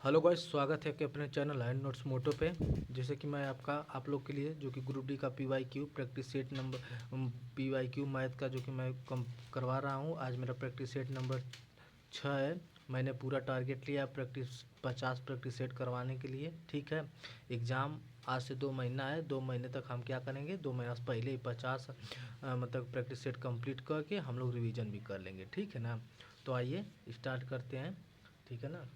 Hello guys, स्वागत है कि अपने चैनल हैंड नोट्स मोटो पे। जैसे कि मैं आप लोग के लिए जो कि ग्रुप डी का PYQ practice set number PYQ math का जो कि मैं कम करवा रहा हूँ। आज मेरा प्रैक्टिस सेट नंबर 6 है। मैंने पूरा टारगेट लिया प्रैक्टिस 50 प्रैक्टिस सेट करवाने के लिए। ठीक है, एग्ज़ाम आज से 2 महीना है। 2 महीने तक हम क्या करेंगे, 2 महीना से पहले ही 50 मतलब प्रैक्टिस सेट कंप्लीट करके हम लोग रिवीजन भी कर लेंगे। ठीक है ना, तो आइए स्टार्ट करते हैं। ठीक है ना,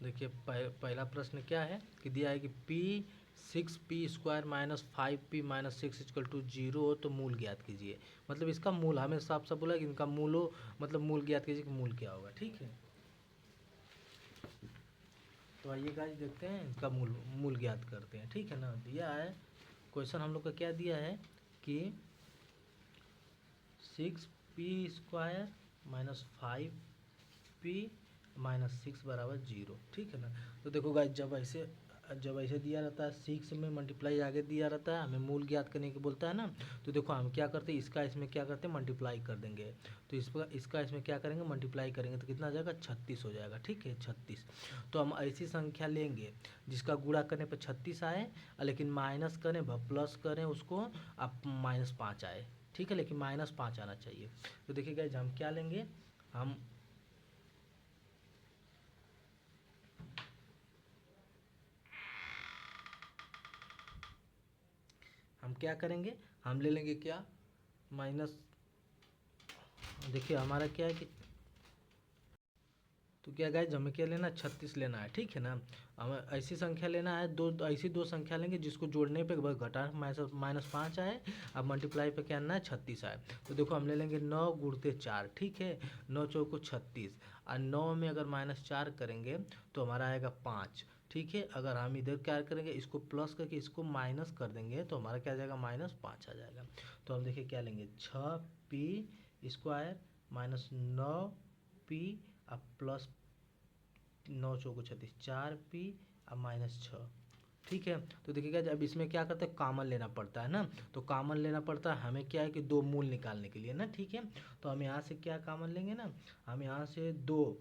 देखिए पहला प्रश्न क्या है कि दिया है कि P6P² -5P-6 = 0 हो तो मूल ज्ञात कीजिए। मतलब इसका मूल हमें साफ साफ बोला है कि इनका मूल हो, मतलब मूल ज्ञात कीजिए कि मूल क्या होगा। ठीक है, तो आइए गाइस देखते हैं इसका मूल ज्ञात करते हैं। ठीक है ना, दिया है क्वेश्चन हम लोग का क्या दिया है कि 6P² -5P-6 = 0। ठीक है ना, तो देखो गाइस जब ऐसे दिया रहता है 6 में मल्टीप्लाई आगे दिया रहता है, हमें मूल ज्ञात करने की बोलता है ना। तो देखो हम क्या करते हैं, इसका इसमें क्या करते हैं, मल्टीप्लाई कर देंगे। तो इसका इसमें क्या करेंगे, मल्टीप्लाई करेंगे तो कितना आ जाएगा, 36 हो जाएगा। ठीक है, 36। तो हम ऐसी संख्या लेंगे जिसका गुणा करने पर 36 आए, लेकिन माइनस करें प्लस करें उसको, अब -5 आए। ठीक है, लेकिन -5 आना चाहिए। तो देखिए गाइस हम क्या लेंगे, हम क्या करेंगे, हम ले लेंगे क्या, माइनस। देखिए हमारा क्या है कि, तो क्या गाइज हमें क्या लेना है, 36 लेना है। ठीक है ना, हमें ऐसी संख्या लेना है, ऐसी दो संख्या लेंगे जिसको जोड़ने पे बस घटा -5 आए, अब मल्टीप्लाई पे क्या आना है, 36 आए। तो देखो हम ले लेंगे 9 गुणते 4। ठीक है, 9 चौको 36, और 9 में अगर -4 करेंगे तो हमारा आएगा 5। ठीक है, अगर हम इधर क्या करेंगे, इसको प्लस करके इसको माइनस कर देंगे तो हमारा क्या आ जाएगा, -5 आ जाएगा। तो हम देखिए क्या लेंगे, 6P² -9P अब प्लस 9 चौको 36, 4P अब -6। ठीक है, तो देखिएगा जब इसमें क्या करते हैं, कॉमन लेना पड़ता है ना। तो कॉमन लेना पड़ता है हमें क्या है कि 2 मूल निकालने के लिए ना। ठीक है, तो हम यहाँ से क्या कॉमन लेंगे ना, हम यहाँ से 2,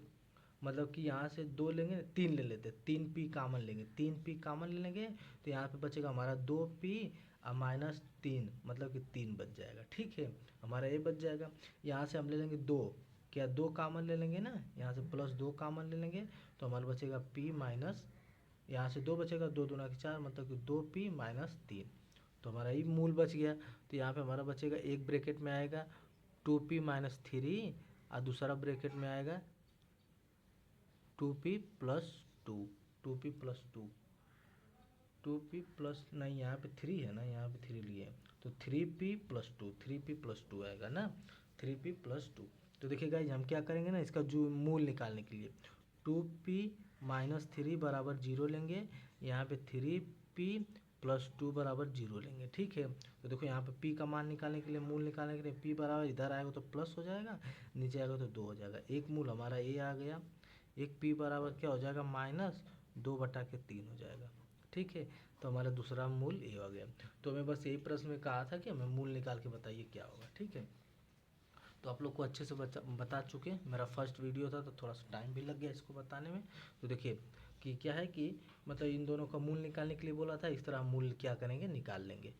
मतलब कि यहाँ से 2 लेंगे, 3 ले लेते हैं, 3P कॉमन लेंगे, 3P कॉमन ले लेंगे तो यहाँ पे बचेगा हमारा 2P और -3, मतलब कि 3 बच जाएगा। ठीक है, हमारा ये बच जाएगा। यहाँ से हम ले लेंगे 2, क्या 2 कॉमन ले लेंगे ना, यहाँ से +2 कॉमन ले लेंगे तो हमारा बचेगा P माइनस, यहाँ से 2 बचेगा, 2 दूना की 4, मतलब कि 2P -3। तो हमारा ये मूल बच गया। तो यहाँ पे हमारा बचेगा, एक ब्रैकेट में आएगा 2P -3 और दूसरा ब्रैकेट में आएगा 2P + 2, 2P + 2, 2P प्लस नहीं, यहाँ पे 3 है ना, यहाँ पे 3 लिए, तो 3P + 2, 3P + 2 आएगा ना, 3P + 2। तो देखिए गाइज हम क्या करेंगे ना, इसका जो मूल निकालने के लिए 2P -3 = 0 लेंगे, यहाँ पे 3P + 2 = 0 लेंगे। ठीक है, तो देखो यहाँ पे P का मान निकालने के लिए, मूल निकालने के लिए P बराबर इधर आएगा तो प्लस हो जाएगा, नीचे आएगा तो 2 हो जाएगा। एक मूल हमारा ये आ गया, एक P बराबर क्या हो जाएगा, -2/3 हो जाएगा। ठीक है, तो हमारा दूसरा मूल ये हो गया। तो हमें बस यही प्रश्न में कहा था कि हमें मूल निकाल के बताइए क्या होगा। ठीक है, तो आप लोग को अच्छे से बता चुके। मेरा फर्स्ट वीडियो था तो थोड़ा सा टाइम भी लग गया इसको बताने में। तो देखिए कि क्या है कि मतलब इन दोनों का मूल निकालने के लिए बोला था, इस तरह हम मूल क्या करेंगे, निकाल लेंगे।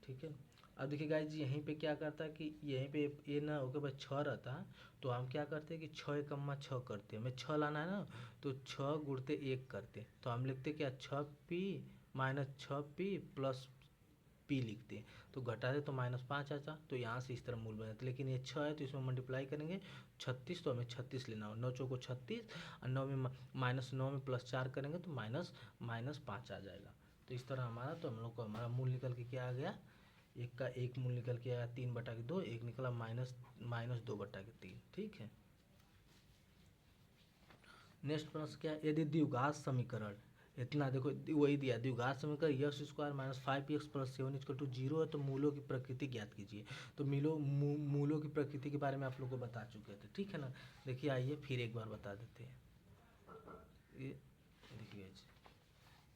ठीक है, अब देखिए गाइज यहीं पे क्या करता है कि यहीं पे ये ना होकर बस 6 रहता है, तो हम क्या करते हैं कि 6 × 6 करते हैं, हमें 6 लाना है ना, तो 6 गुणते 1 करते, तो हम लिखते क्या, 6P -6P + P लिखते हैं, तो घटा दे तो -5 आता, तो यहाँ से इस तरह मूल बन जाता। लेकिन ये 6 है तो इसमें मल्टीप्लाई करेंगे 36, तो हमें 36 लेना हो, 9 चौको 36 और 9 में -9 में +4 करेंगे तो -5 आ जाएगा। तो इस तरह हमारा, तो हम लोग को हमारा मूल निकल के क्या आ गया, एक का एक मूल निकल के आया 3/2, एक निकला -2/3। ठीक है, नेक्स्ट प्रश्न क्या है, यदि द्विघात समीकरण इतना, देखो वही दिया, द्विघात समीकरण x² -5x + 7 = 0 है तो मूलों की प्रकृति ज्ञात कीजिए। तो मूलों की प्रकृति के बारे में आप लोग को बता चुके थे। ठीक है ना, देखिए आइए फिर एक बार बता देते हैं। ये देखिए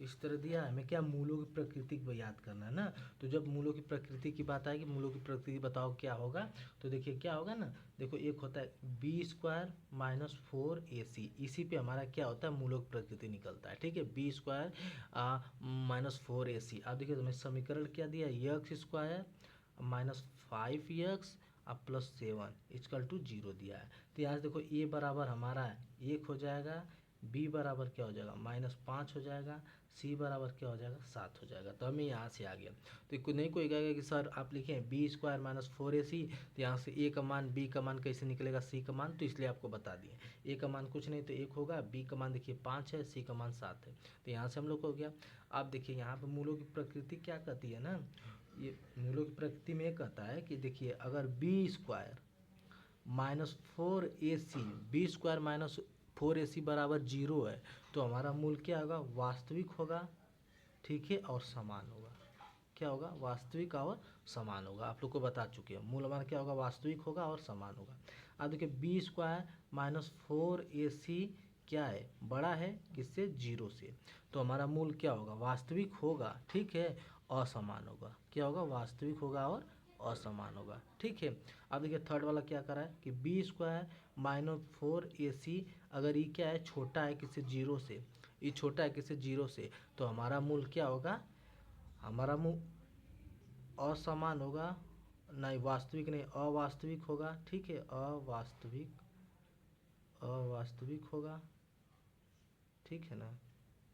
इस तरह दिया है हमें क्या, मूलों की प्रकृति को याद करना है ना। तो जब मूलों की प्रकृति की बात आएगी, मूलों की प्रकृति बताओ क्या होगा, तो देखिए क्या होगा ना, देखो एक होता है b² माइनस 4ac, इसी पे हमारा क्या होता है, मूलों की प्रकृति निकलता है। ठीक है, b² माइनस 4ac। अब देखिए हमें समीकरण क्या दिया है, x² माइनस 5x अब प्लस 7 इक्वल टू 0 दिया है। तो यहाँ से देखो a बराबर हमारा 1 हो जाएगा, b बराबर क्या हो जाएगा -5 हो जाएगा, c बराबर क्या हो जाएगा 7 हो जाएगा। तो हमें यहाँ से आ गया। तो नहीं कोई कहेगा कि सर आप लिखें b² माइनस 4ac, तो यहाँ से a का मान b का मान कैसे निकलेगा c का मान, तो इसलिए आपको बता दिए। a का मान कुछ नहीं तो 1 होगा, b का मान देखिए 5 है, c का मान 7 है। तो यहाँ से हम लोग को हो गया। आप देखिए यहाँ पर मूलों की प्रकृति क्या कहती है ना, ये मूलों की प्रकृति में ये कहता है कि देखिए अगर b² minus 4ac, b² minus 4ac बराबर 0 है, तो हमारा मूल क्या होगा, वास्तविक होगा। ठीक है, और समान होगा। क्या होगा, वास्तविक और समान होगा। आप लोग को बता चुके हैं मूल हमारा क्या होगा, वास्तविक होगा और समान होगा। अब देखिए b² माइनस 4ac क्या है, बड़ा है किससे, 0 से। तो हमारा मूल क्या होगा, वास्तविक होगा। ठीक है, असमान होगा। क्या होगा, वास्तविक होगा और असमान होगा। ठीक है, अब देखिए थर्ड वाला क्या करा है कि b² माइनस 4ac, अगर ये क्या है, छोटा है किससे, 0 से, ये छोटा है किससे, 0 से, तो हमारा मूल क्या होगा, हमारा मूल असमान होगा, नहीं वास्तविक नहीं, अवास्तविक होगा। ठीक है, अवास्तविक, अवास्तविक होगा। ठीक है ना,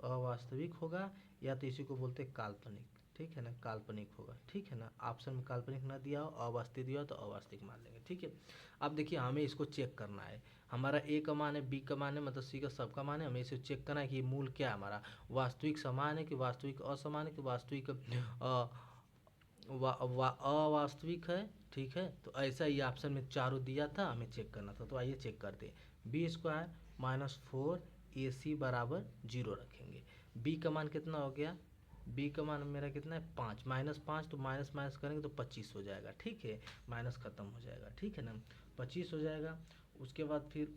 अवास्तविक होगा, या तो इसी को बोलते हैं काल्पनिक। ठीक है ना, काल्पनिक होगा। ठीक है ना, ऑप्शन में काल्पनिक ना दिया हो, अवास्तविक दिया हो तो अवास्तविक मान लेंगे। ठीक है, अब देखिए हमें इसको चेक करना है, हमारा ए का मान है, बी का मान है, मतलब सी का सबका मान है। हमें इसे चेक करना है कि मूल क्या है हमारा, वास्तविक समान है कि वास्तविक असमान है कि वास्तविक अवास्तविक है। ठीक है, तो ऐसा ही ऑप्शन में चारों दिया था, हमें चेक करना था। तो आइए चेक करते हैं। b² माइनस 4ac बराबर 0 रखेंगे। b का मान कितना हो गया, b का मान मेरा कितना है, 5, -5, तो माइनस माइनस करेंगे तो 25 हो जाएगा। ठीक है, माइनस खत्म हो जाएगा। ठीक है ना, 25 हो जाएगा। उसके बाद फिर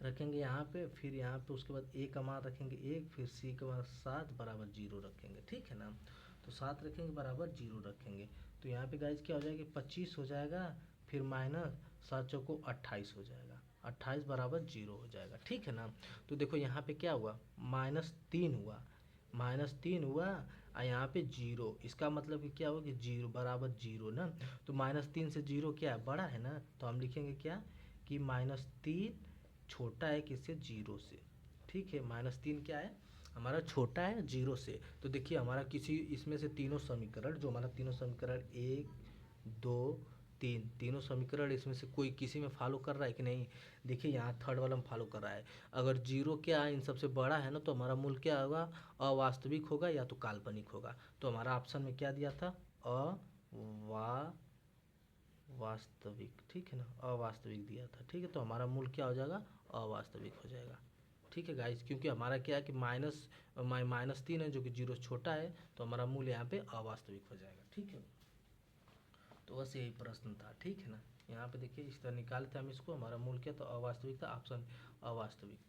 रखेंगे यहाँ पे, फिर यहाँ पे उसके बाद a का मान रखेंगे 1, फिर c का मान 7 बराबर 0 रखेंगे। ठीक है ना, तो 7 रखेंगे बराबर 0 रखेंगे। तो यहाँ पे गाइज क्या हो जाएगा, 25 हो जाएगा, फिर माइनस 7 चौको 28 हो जाएगा, 28 बराबर 0 हो जाएगा। ठीक है ना, तो देखो यहाँ पे क्या हुआ, -3 हुआ, -3 हुआ, और यहाँ पे 0, इसका मतलब कि क्या हुआ कि 0 बराबर 0 ना। तो -3 से 0 क्या है, बड़ा है ना, तो हम लिखेंगे क्या कि -3 छोटा है किससे, 0 से। ठीक है, -3 क्या है हमारा, छोटा है 0 से। तो देखिए हमारा किसी इसमें से तीनों समीकरण, जो हमारा तीनों समीकरण 1 2 3, तीनों समीकरण इसमें से कोई किसी में फॉलो कर रहा है कि नहीं। देखिए यहाँ थर्ड वाला में फॉलो कर रहा है। अगर 0 क्या है इन सबसे बड़ा है ना, तो हमारा मूल क्या होगा, अवास्तविक होगा या तो काल्पनिक होगा। तो हमारा ऑप्शन में क्या दिया था, वास्तविक। ठीक है ना, अवास्तविक दिया था। ठीक है, तो हमारा मूल क्या हो जाएगा, अवास्तविक हो जाएगा। ठीक है गाइस, क्योंकि हमारा क्या है कि -3 है जो कि 0 छोटा है, तो हमारा मूल यहाँ पे अवास्तविक हो जाएगा। ठीक है, तो बस यही प्रश्न था। ठीक है ना, यहाँ पे देखिए इस तरह निकालते हम इसको, हमारा मूल क्या था, अवास्तविक था, ऑप्शन अवास्तविक।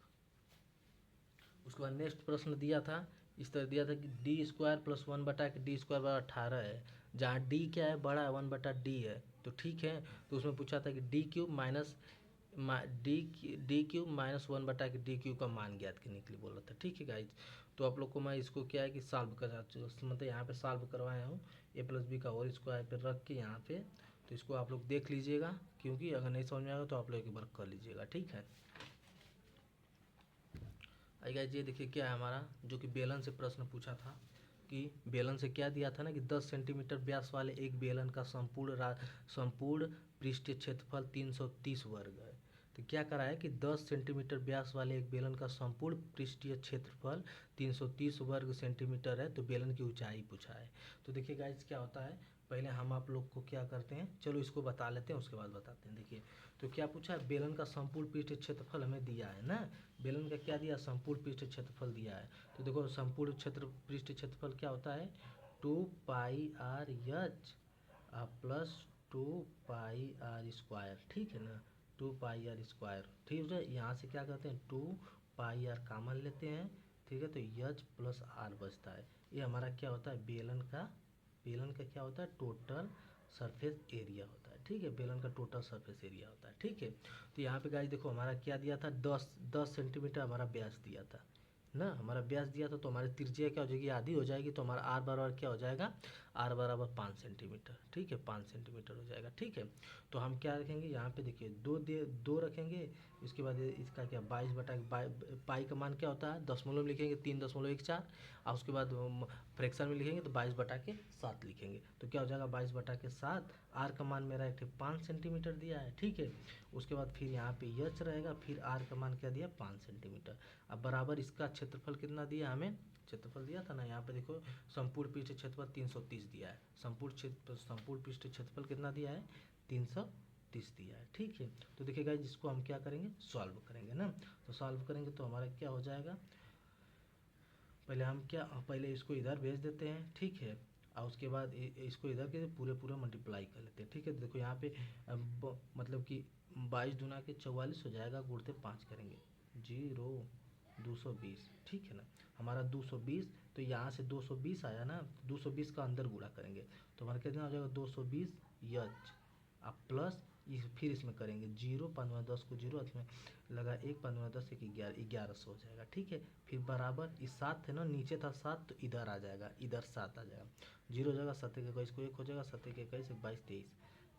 उसके बाद नेक्स्ट प्रश्न दिया था, इस तरह दिया था कि d² + 1/d² बराबर 18 है, जहाँ d क्या है, बड़ा है, 1/d है। तो ठीक है, तो उसमें पूछा था कि d³ minus d³ minus 1/d³ का मान ज्ञात करने के लिए बोला था। ठीक है गाइज, तो आप लोग को मैं इसको क्या है कि सॉल्व करा, मतलब यहाँ पे सॉल्व करवाया हूँ, a + b का होल स्क्वायर पे रख के यहाँ पे। तो इसको आप लोग देख लीजिएगा, क्योंकि अगर नहीं समझ में आएगा तो आप लोग एक बार कर लीजिएगा। ठीक है, आई गाइज ये देखिए क्या है हमारा, जो कि बेलन से प्रश्न पूछा था, कि बेलन से क्या दिया था ना कि 10 सेंटीमीटर व्यास वाले एक बेलन का संपूर्ण पृष्ठीय क्षेत्रफल 330 वर्ग है। तो क्या करा है कि 10 सेंटीमीटर व्यास वाले एक बेलन का संपूर्ण पृष्ठीय क्षेत्रफल 330 वर्ग सेंटीमीटर है, तो बेलन की ऊंचाई पूछा है। तो देखिए गाइज क्या होता है, पहले हम आप लोग को क्या करते हैं, चलो इसको बता लेते हैं, उसके बाद बताते हैं। देखिए तो क्या पूछा है, बेलन का संपूर्ण पृष्ठीय क्षेत्रफल हमें दिया है ना, बेलन का क्या दिया, संपूर्ण पृष्ठीय क्षेत्रफल दिया है। तो देखो संपूर्ण पृष्ठीय क्षेत्रफल क्या होता है, 2πr(h) प्लस 2πr²। ठीक है ना, 2πr²। ठीक है, यहाँ से क्या करते हैं, 2πr कॉमन लेते हैं, ठीक है। तो एच प्लस आर बचता है, ये हमारा क्या होता है, बेलन का क्या होता है, टोटल सरफेस एरिया होता है, ठीक है। बेलन का टोटल सरफेस एरिया होता है, ठीक है। तो यहाँ पे गाइस देखो हमारा क्या दिया था, 10 सेंटीमीटर हमारा व्यास दिया था ना, हमारा व्यास दिया था। तो हमारी त्रिज्या क्या हो जाएगी, आधी हो जाएगी। तो हमारा आर बराबर क्या हो जाएगा, आर बराबर 5 सेंटीमीटर, ठीक है, 5 सेंटीमीटर हो जाएगा, ठीक है। तो हम क्या रखेंगे यहाँ पे, देखिए दो रखेंगे। इसके बाद इसका क्या 22 पाई का मान क्या होता है, दशमलव लिखेंगे 3.14, और उसके बाद फ्रैक्शन में लिखेंगे तो 22/7 लिखेंगे। तो क्या हो जाएगा 22/7। आर का मान मेरा 5 सेंटीमीटर दिया है, ठीक है। उसके बाद फिर यहाँ पे एच रहेगा, फिर आर का मान क्या दिया, 5 सेंटीमीटर। अब बराबर इसका क्षेत्रफल कितना दिया हमें, क्षेत्रफल दिया था ना, यहाँ पे देखो संपूर्ण पृष्ठ क्षेत्रफल 330 दिया है। संपूर्ण पृष्ठ क्षेत्रफल कितना दिया है, 330 दिया है, ठीक है। तो देखिएगा जिसको हम क्या करेंगे, सॉल्व करेंगे ना। तो सॉल्व करेंगे तो हमारा क्या हो जाएगा, पहले इसको इधर भेज देते हैं, ठीक है। और उसके बाद इसको इधर के पूरे मल्टीप्लाई कर लेते हैं, ठीक है। देखो यहाँ पे मतलब कि 22 दूना के 44 हो जाएगा, गुणते 5 करेंगे 220, ठीक है ना। हमारा 220, तो यहाँ से 220 आया ना, 220 का अंदर गुणा करेंगे तो हमारा कितना हो जाएगा 220 एच, अब प्लस फिर इसमें करेंगे 0, 5 10 को 0 इसमें लगा 1, 5 10 1 1100 हो जाएगा, ठीक है। फिर बराबर इस 7 है ना, नीचे था 7 तो इधर आ जाएगा, इधर 7 आ जाएगा, 0 हो जाएगा, 7 के 21 को 1 हो जाएगा, 7 के 21 22 23,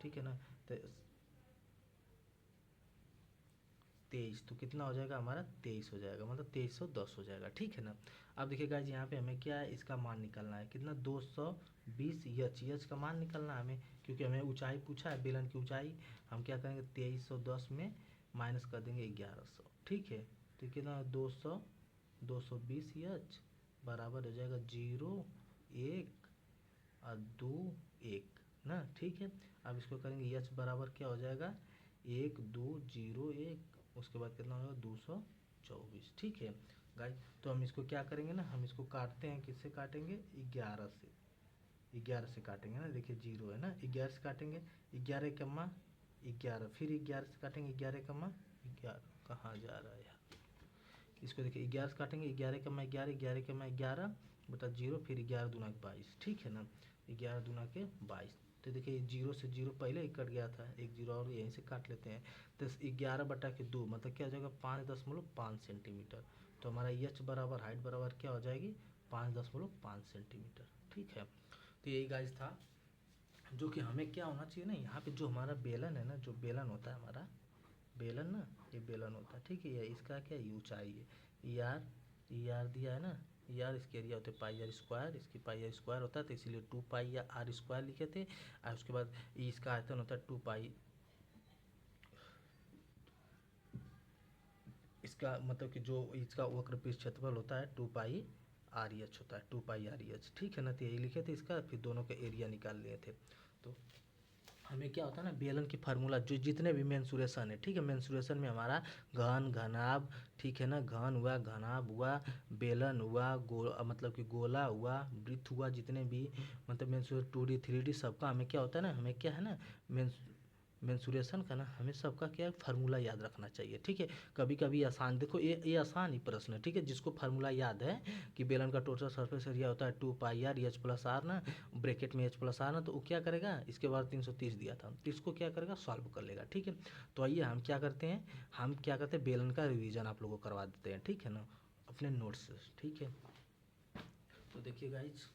ठीक है ना। तो 23, तो कितना हो जाएगा हमारा 23 हो जाएगा, मतलब 2310 हो जाएगा, ठीक है ना। अब देखिए गाइस यहाँ पे हमें क्या है, इसका मान निकालना है, कितना 220 एच का मान निकालना है हमें, क्योंकि हमें ऊंचाई पूछा है, बेलन की ऊंचाई। हम क्या करेंगे 2310 में माइनस कर देंगे 1100, ठीक है। तो कितना 220 एच बराबर हो जाएगा 0 1 और 2 1 ना, ठीक है। अब इसको करेंगे एच बराबर क्या हो जाएगा 1201, उसके बाद कितना होगा 224, ठीक है गाइस। तो हम इसको क्या करेंगे ना, हम इसको काटते हैं, किससे काटेंगे 11 से काटेंगे ना। देखिए 0 है ना, 11 से काटेंगे, 11 कम्मा 11, फिर 11 से काटेंगे, 11 कम्मा 11, कहाँ जा रहा है यार, इसको देखिए 11 से काटेंगे, 11 कम्मा 11, 11 कम्मा 11 बटा 0, फिर 11 दूना 22, ठीक है ना, 11 दूना के 22। तो देखिए 0 से 0 पहले ही कट गया था, एक 0 और यहीं से काट लेते हैं। तो 11/2 मतलब क्या हो जाएगा 5.5 सेंटीमीटर। तो हमारा एच बराबर हाइट बराबर क्या हो जाएगी 5.5 सेंटीमीटर, ठीक है। तो यही गाइस था, जो कि हमें क्या होना चाहिए ना, यहाँ पे जो हमारा बेलन है ना, जो बेलन होता है हमारा बेलन ना, ये बेलन होता है, ठीक है। ये इसका क्या ऊंचाई है, यार दिया है ना, यार इसके एरिया होते हैं पाई आर स्क्वायर, इसकी पाई आर स्क्वायर होता है, तो इसीलिए 2 पाई आर स्क्वायर लिखे थे। और उसके बाद इसका आयतन होता है 2 पाई, इसका मतलब कि जो इसका वक्र पृष्ठ क्षेत्रफल होता है 2 पाई आर एच होता है, 2 पाई आर एच, ठीक है ना। तो यही लिखे थे इसका, फिर दोनों का एरिया निकाल लिए थे। तो हमें क्या होता है ना, बेलन की फार्मूला जो जितने भी मेंसुरेशन है, ठीक है, मेंसुरेशन में हमारा घन घनाभ, ठीक है ना, घन हुआ, घनाभ हुआ, बेलन हुआ, मतलब कि गोला हुआ, वृत्त हुआ, जितने भी मतलब मेंसुरेशन 2D 3D सबका हमें क्या होता है ना, हमें क्या है ना मेंसुरेशन का ना, हमें सबका क्या फार्मूला याद रखना चाहिए, ठीक है। कभी कभी आसान, देखो ये आसान ही प्रश्न है, ठीक है। जिसको फार्मूला याद है कि बेलन का टोटल सरफेस एरिया होता है 2 पाई आर एच प्लस आर ना, ब्रैकेट में एच प्लस आर ना, तो वो क्या करेगा, इसके बाद 330 दिया था तो इसको क्या करेगा, सॉल्व कर लेगा, ठीक है। तो आइए हम क्या करते हैं, बेलन का रिवीजन आप लोगों को करवा देते हैं, ठीक है ना, अपने नोट्स से, ठीक है। तो देखिए गाइज,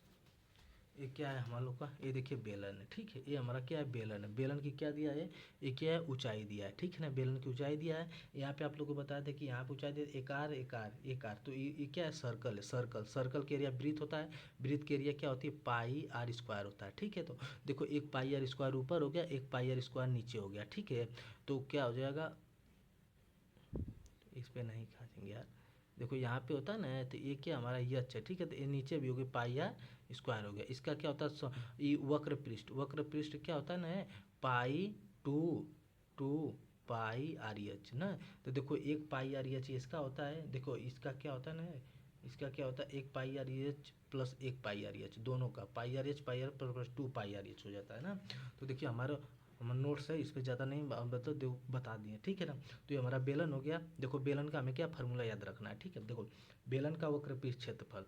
ये क्या है हमारे लोग का, ये देखिए बेलन है, ठीक है। ये हमारा क्या है, बेलन है। बेलन की क्या दिया है, ये क्या है, ऊंचाई दिया है, ठीक है ना, बेलन की ऊंचाई दिया है। यहाँ पे आप लोग को बता दें कि यहाँ पे ऊंचाई दिया एक आर, तो ये क्या है, सर्कल है, सर्कल के एरिया वृत्त होता है, वृत्त के एरिया क्या होती है, पाई आर स्क्वायर होता है, ठीक है। तो देखो एक पाई आर स्क्वायर ऊपर हो गया, एक पाई आर स्क्वायर नीचे हो गया, ठीक है। तो क्या हो जाएगा, इस पर नहीं खाएंगे यार, देखो यहाँ पे होता है ना, तो ये क्या हमारा एच है, ठीक है। तो ये नीचे भी हो गया पाई आर स्क्वायर हो गया। इसका क्या होता है, ये वक्र पृष्ठ क्या होता है ना, pi two two pi R H ना। तो देखो एक पाई आर एच इसका होता है, देखो इसका क्या होता है ना, इसका क्या होता है, एक पाई आर एच प्लस एक पाई आर एच, दोनों का पाई आर एच प्लस 2 पाई आर एच हो जाता है ना। तो देखिए हमारा हमारा नोट्स है, इस पर ज़्यादा नहीं बता दिए, ठीक है ना। तो ये हमारा बेलन हो गया। देखो बेलन का हमें क्या फार्मूला याद रखना है, ठीक है। देखो बेलन का वक्रपृष्ठ क्षेत्रफल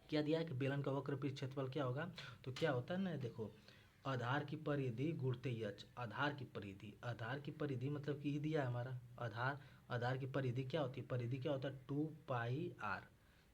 क्या दिया है कि बेलन का वक्रपृष्ठ क्षेत्रफल क्या होगा, तो क्या होता है ना, देखो आधार की परिधि गुणते यच, आधार की परिधि मतलब कि ये दिया है हमारा आधार की परिधि क्या होती है, परिधि क्या होता है 2πr,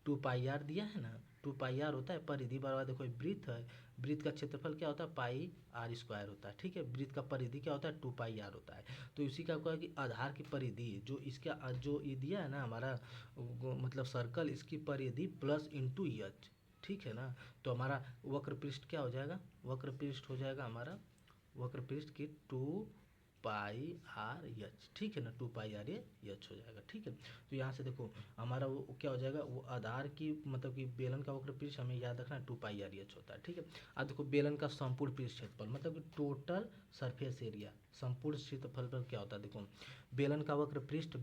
2πr दिया है ना, 2πr होता है परिधि बराबर। देखो वृत्त है, वृत्त का क्षेत्रफल क्या होता है πr² होता है, ठीक है। वृत्त का परिधि क्या होता है 2πr होता है। तो इसी का क्या है कि आधार की परिधि जो इसका जो ये दिया है ना हमारा मतलब सर्कल, इसकी परिधि प्लस इंटू यच, ठीक है ना। तो हमारा वक्रपृष्ठ क्या हो जाएगा, वक्रपृष्ठ हो जाएगा हमारा वक्रपृष्ठ की 2πr/h, ठीक है ना, 2πr/h हो जाएगा, ठीक है। तो यहाँ से देखो हमारा वो क्या हो जाएगा, वो आधार की मतलब कि बेलन का वक्रपृष्ठ हमें याद रखना 2πr/h होता है, ठीक है। अब देखो बेलन का संपूर्ण पृष्ठ क्षेत्रफल मतलब कि टोटल सरफेस एरिया, संपूर्ण क्षेत्रफल पर क्या होता है, देखो बेलन का वक्रपृष्ठ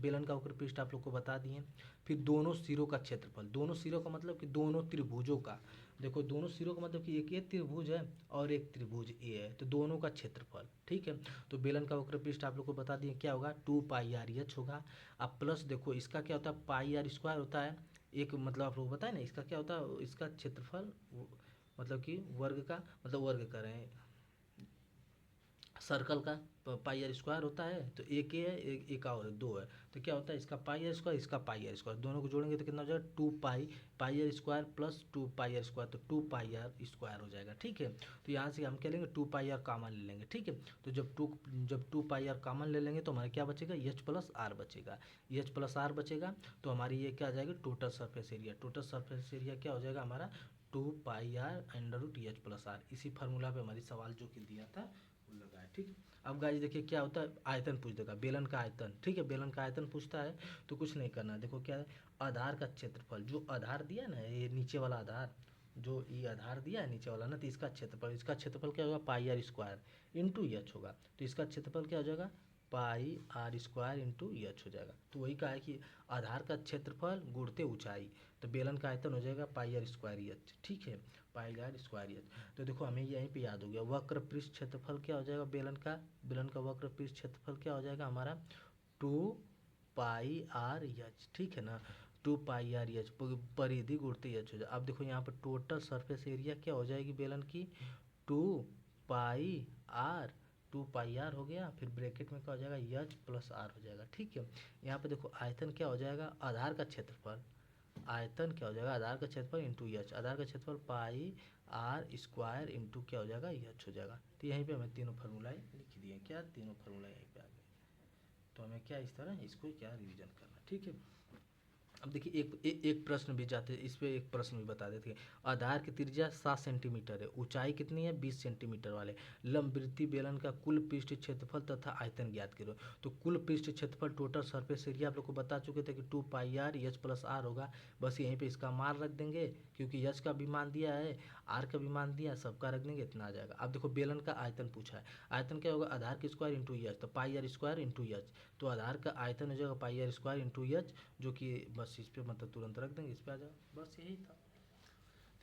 आप लोग को बता दिए। फिर दोनों सिरों का क्षेत्रफल, दोनों सिरों का मतलब कि दोनों त्रिभुजों का, देखो दोनों सिरों का मतलब कि एक ये त्रिभुज है और एक त्रिभुज ए है, तो दोनों का क्षेत्रफल, ठीक है। तो बेलन का वक्रपृष्ठ आप लोग को बता दिए क्या होगा 2πr/h होगा। अब प्लस देखो इसका क्या होता है πr² होता है, एक मतलब आप लोग को बताए ना इसका क्या होता है, इसका क्षेत्रफल मतलब कि वर्ग का मतलब वर्ग कर रहे हैं सर्कल का πr² होता है, तो एक है एक और दो है, तो क्या होता है इसका πr², इसका πr², दोनों को जोड़ेंगे तो कितना हो जाएगा 2πr² प्लस 2πr², तो 2πr² हो जाएगा, ठीक है। तो यहाँ से हम क्या लेंगे 2πr कॉमन ले लेंगे, ठीक है। तो जब 2πr कॉमन ले लेंगे तो हमारा क्या बचेगा h+r बचेगा, h+r बचेगा। तो हमारी ये क्या आ जाएगी total surface area, total surface area क्या हो जाएगा हमारा 2πr/h+r। इसी फार्मूला पे हमारी सवाल जो कि दिया था वो लगा है, ठीक है। अब गाइस देखिए क्या होता है, आयतन पूछ देगा, बेलन का आयतन, ठीक है। बेलन का आयतन पूछता है तो कुछ नहीं करना, देखो क्या है आधार का क्षेत्रफल, जो आधार दिया ना ये नीचे वाला आधार, जो ये आधार दिया है नीचे वाला ना, तो इसका क्षेत्रफल क्या होगा πr² इंटू एच होगा। तो इसका क्षेत्रफल क्या हो जाएगा πr² इंटू एच हो जाएगा। तो वही कहा है कि आधार का क्षेत्रफल गुणते ऊंचाई, तो बेलन का आयतन हो जाएगा πr²h, ठीक है, πr²h। तो देखो हमें यहीं पे याद हो गया वक्र पृष्ठ क्षेत्रफल क्या हो जाएगा बेलन का वक्र पृष्ठ क्षेत्रफल क्या हो जाएगा हमारा 2πr/h, ठीक है ना, 2πr/h परिधि गुणते h हो जाए। अब देखो यहाँ पर टोटल सरफेस एरिया क्या हो जाएगी बेलन की 2πr हो गया, फिर ब्रैकेट में क्या हो जाएगा h+r हो जाएगा, ठीक है। यहाँ पे देखो आयतन क्या हो जाएगा आधार का क्षेत्रफल, आयतन क्या हो जाएगा आधार का क्षेत्रफल इंटू एच, आधार का क्षेत्रफल πr² इंटू क्या हो जाएगा एच हो जाएगा। तो यहीं पे हमें तीनों फार्मूलाएं लिख दिए, क्या तीनों फार्मूला यहीं पे आ गए। तो हमें क्या इस तरह इसको क्या रिवीजन करना, ठीक है। अब देखिए एक प्रश्न भी जाते इस पे एक प्रश्न भी बता देते हैं। आधार की त्रिज्या 7 सेंटीमीटर है, ऊंचाई कितनी है 20 सेंटीमीटर वाले लंबवृत्तीय बेलन का कुल पृष्ठ क्षेत्रफल तथा आयतन ज्ञात करो। तो कुल पृष्ठ क्षेत्रफल टोटल सरफेस एरिया आप लोग को बता चुके थे कि 2πr/h+r होगा, बस यहीं पे इसका मान रख देंगे क्योंकि h का भी मान दिया है r का भी मान दिया है, सबका रख देंगे इतना आ जाएगा। अब देखो बेलन का आयतन पूछा है, आयतन क्या होगा आधार की स्क्वायर इंटू एच, तो πr² इंटू एच, तो आधार का आयतन हो जाएगा πr² इंटू एच, जो कि बस इस पे मतलब तुरंत रख देंगे, इस पे आ जाओ, बस यही था।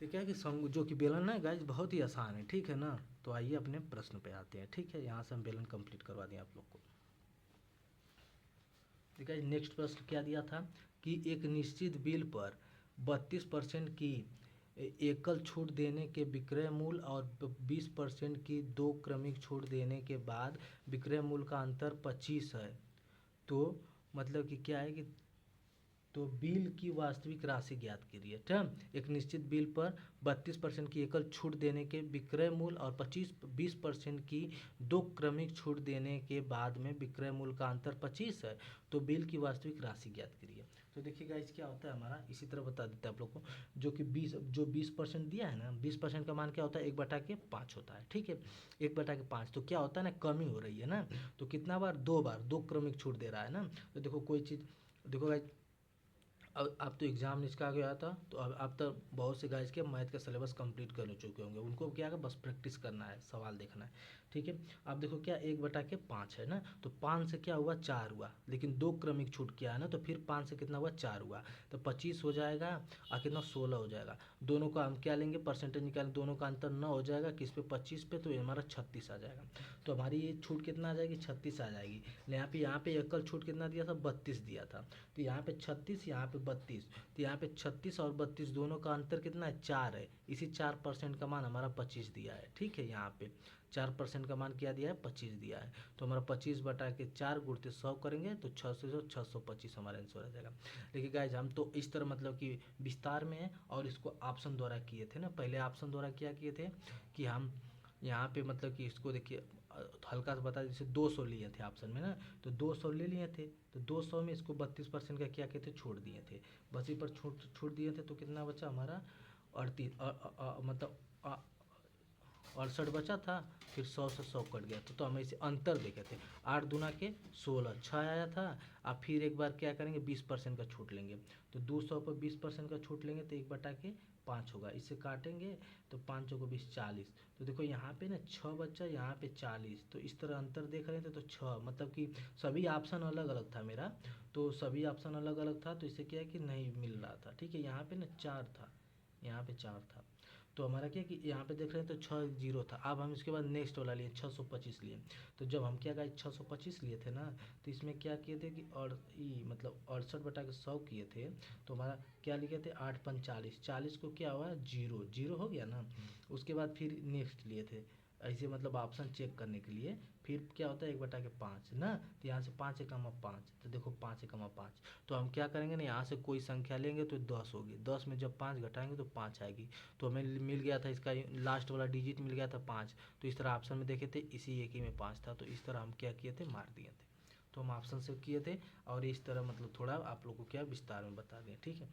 तो क्या है कि जो कि बेलन है गाइज बहुत ही आसान है, ठीक है ना। तो आइए अपने प्रश्न पे आते हैं, ठीक है। यहाँ से हम बेलन कंप्लीट करवा दें आप लोग को। ठीक है, नेक्स्ट प्रश्न क्या दिया था कि एक निश्चित बिल पर 32% की एकल छूट देने के विक्रय मूल्य और 20% की दो क्रमिक छूट देने के बाद विक्रय मूल्य का अंतर 25 है। तो मतलब कि क्या है कि तो बिल की वास्तविक राशि ज्ञात करिए, ठीक। एक निश्चित बिल पर 32% की एकल छूट देने के विक्रय मूल्य और 20% की दो क्रमिक छूट देने के बाद में विक्रय मूल्य का अंतर 25 है, तो बिल की वास्तविक राशि ज्ञात करिए। तो देखिएगा इस क्या होता है हमारा इसी तरह बता देते हैं आप लोग को, जो कि 20% दिया है ना, 20% का मान क्या होता है 1/5 होता है, ठीक है, 1/5। तो क्या होता है ना कमी हो रही है ना, तो कितना बार दो क्रमिक छूट दे रहा है ना। तो देखो कोई चीज़ देखो भाई अब तो एग्ज़ाम इसका गया था, तो अब तो बहुत से गाइज के मैथ का सिलेबस कंप्लीट कर चुके होंगे, उनको क्या है बस प्रैक्टिस करना है, सवाल देखना है। ठीक है, अब देखो क्या 1/5 है ना, तो 5 से क्या हुआ 4 हुआ, लेकिन 2 क्रमिक छूट किया है ना, तो फिर 5 से कितना हुआ 4 हुआ, तो 25 हो जाएगा और कितना 16 हो जाएगा। दोनों का हम क्या लेंगे परसेंटेज निकालें, दोनों का अंतर 9 हो जाएगा, किस पे 25 पे, तो ये हमारा 36 आ जाएगा। तो हमारी ये छूट कितना आ जाएगी 36 आ जाएगी। यहाँ पे एकल छूट कितना दिया था 32 दिया था, तो यहाँ पे 36 यहाँ पे 32, तो यहाँ पे 36 और 32 दोनों का अंतर कितना है 4 है, इसी 4% का मान हमारा 25 दिया है। ठीक है, यहाँ पे 4% का मान क्या दिया है 25 दिया है, तो हमारा 25/4 गुणते 100 करेंगे तो 625 हमारा आंसर आ जाएगा। देखिए गाइज हम तो इस तरह मतलब कि विस्तार में है और इसको ऑप्शन द्वारा किए थे ना, पहले ऑप्शन द्वारा क्या किए थे कि हम यहाँ पे मतलब कि इसको देखिए हल्का सा बता, जैसे 200 लिए थे ऑप्शन में ना, तो 200 ले लिए थे, तो 200 में इसको 32% का क्या कहते छोड़ दिए थे, बस पर छूट दिए थे, तो कितना बचा हमारा 38 मतलब 68 बचा था, फिर 100 से 100 कट गया, तो हमें इसे अंतर देखे थे 8 दूना के 16 6 आया था। अब फिर एक बार क्या करेंगे 20% का छूट लेंगे, तो 200 पर 20% का छूट लेंगे तो 1/5 होगा, इसे काटेंगे तो 5 को 20 40, तो देखो यहाँ पे ना 6 बच्चा यहाँ पे 40, तो इस तरह अंतर देख रहे थे, तो 6 मतलब कि सभी ऑप्शन अलग अलग था मेरा, तो सभी ऑप्शन अलग अलग था, तो इसे क्या है कि नहीं मिल रहा था। ठीक है, यहाँ पे ना 4 था, यहाँ पे 4 था, तो हमारा क्या कि यहाँ पे देख रहे हैं तो 6 जीरो था। अब हम इसके बाद नेक्स्ट वाला लिए 625 लिए, तो जब हम क्या गाइस 625 लिए थे ना, तो इसमें क्या किए थे कि और मतलब 68/100 किए थे, तो हमारा क्या लिखे थे 8×5 40 को क्या हुआ जीरो जीरो हो गया ना, उसके बाद फिर नेक्स्ट लिए थे ऐसे मतलब ऑप्शन चेक करने के लिए, फिर क्या होता है 1/5 ना, तो यहाँ से 5 एकमा 5, तो देखो 5 एकमा 5, तो हम क्या करेंगे ना यहाँ से कोई संख्या लेंगे तो 10 होगी, 10 में जब 5 घटाएंगे तो 5 आएगी, तो हमें मिल गया था इसका लास्ट वाला डिजिट मिल गया था 5, तो इस तरह ऑप्शन में देखे थे इसी एक ही में 5 था, तो इस तरह हम क्या किए थे मार दिए थे, तो हम ऑप्शन से किए थे और इस तरह मतलब थोड़ा आप लोग को क्या विस्तार में बता दें। ठीक है,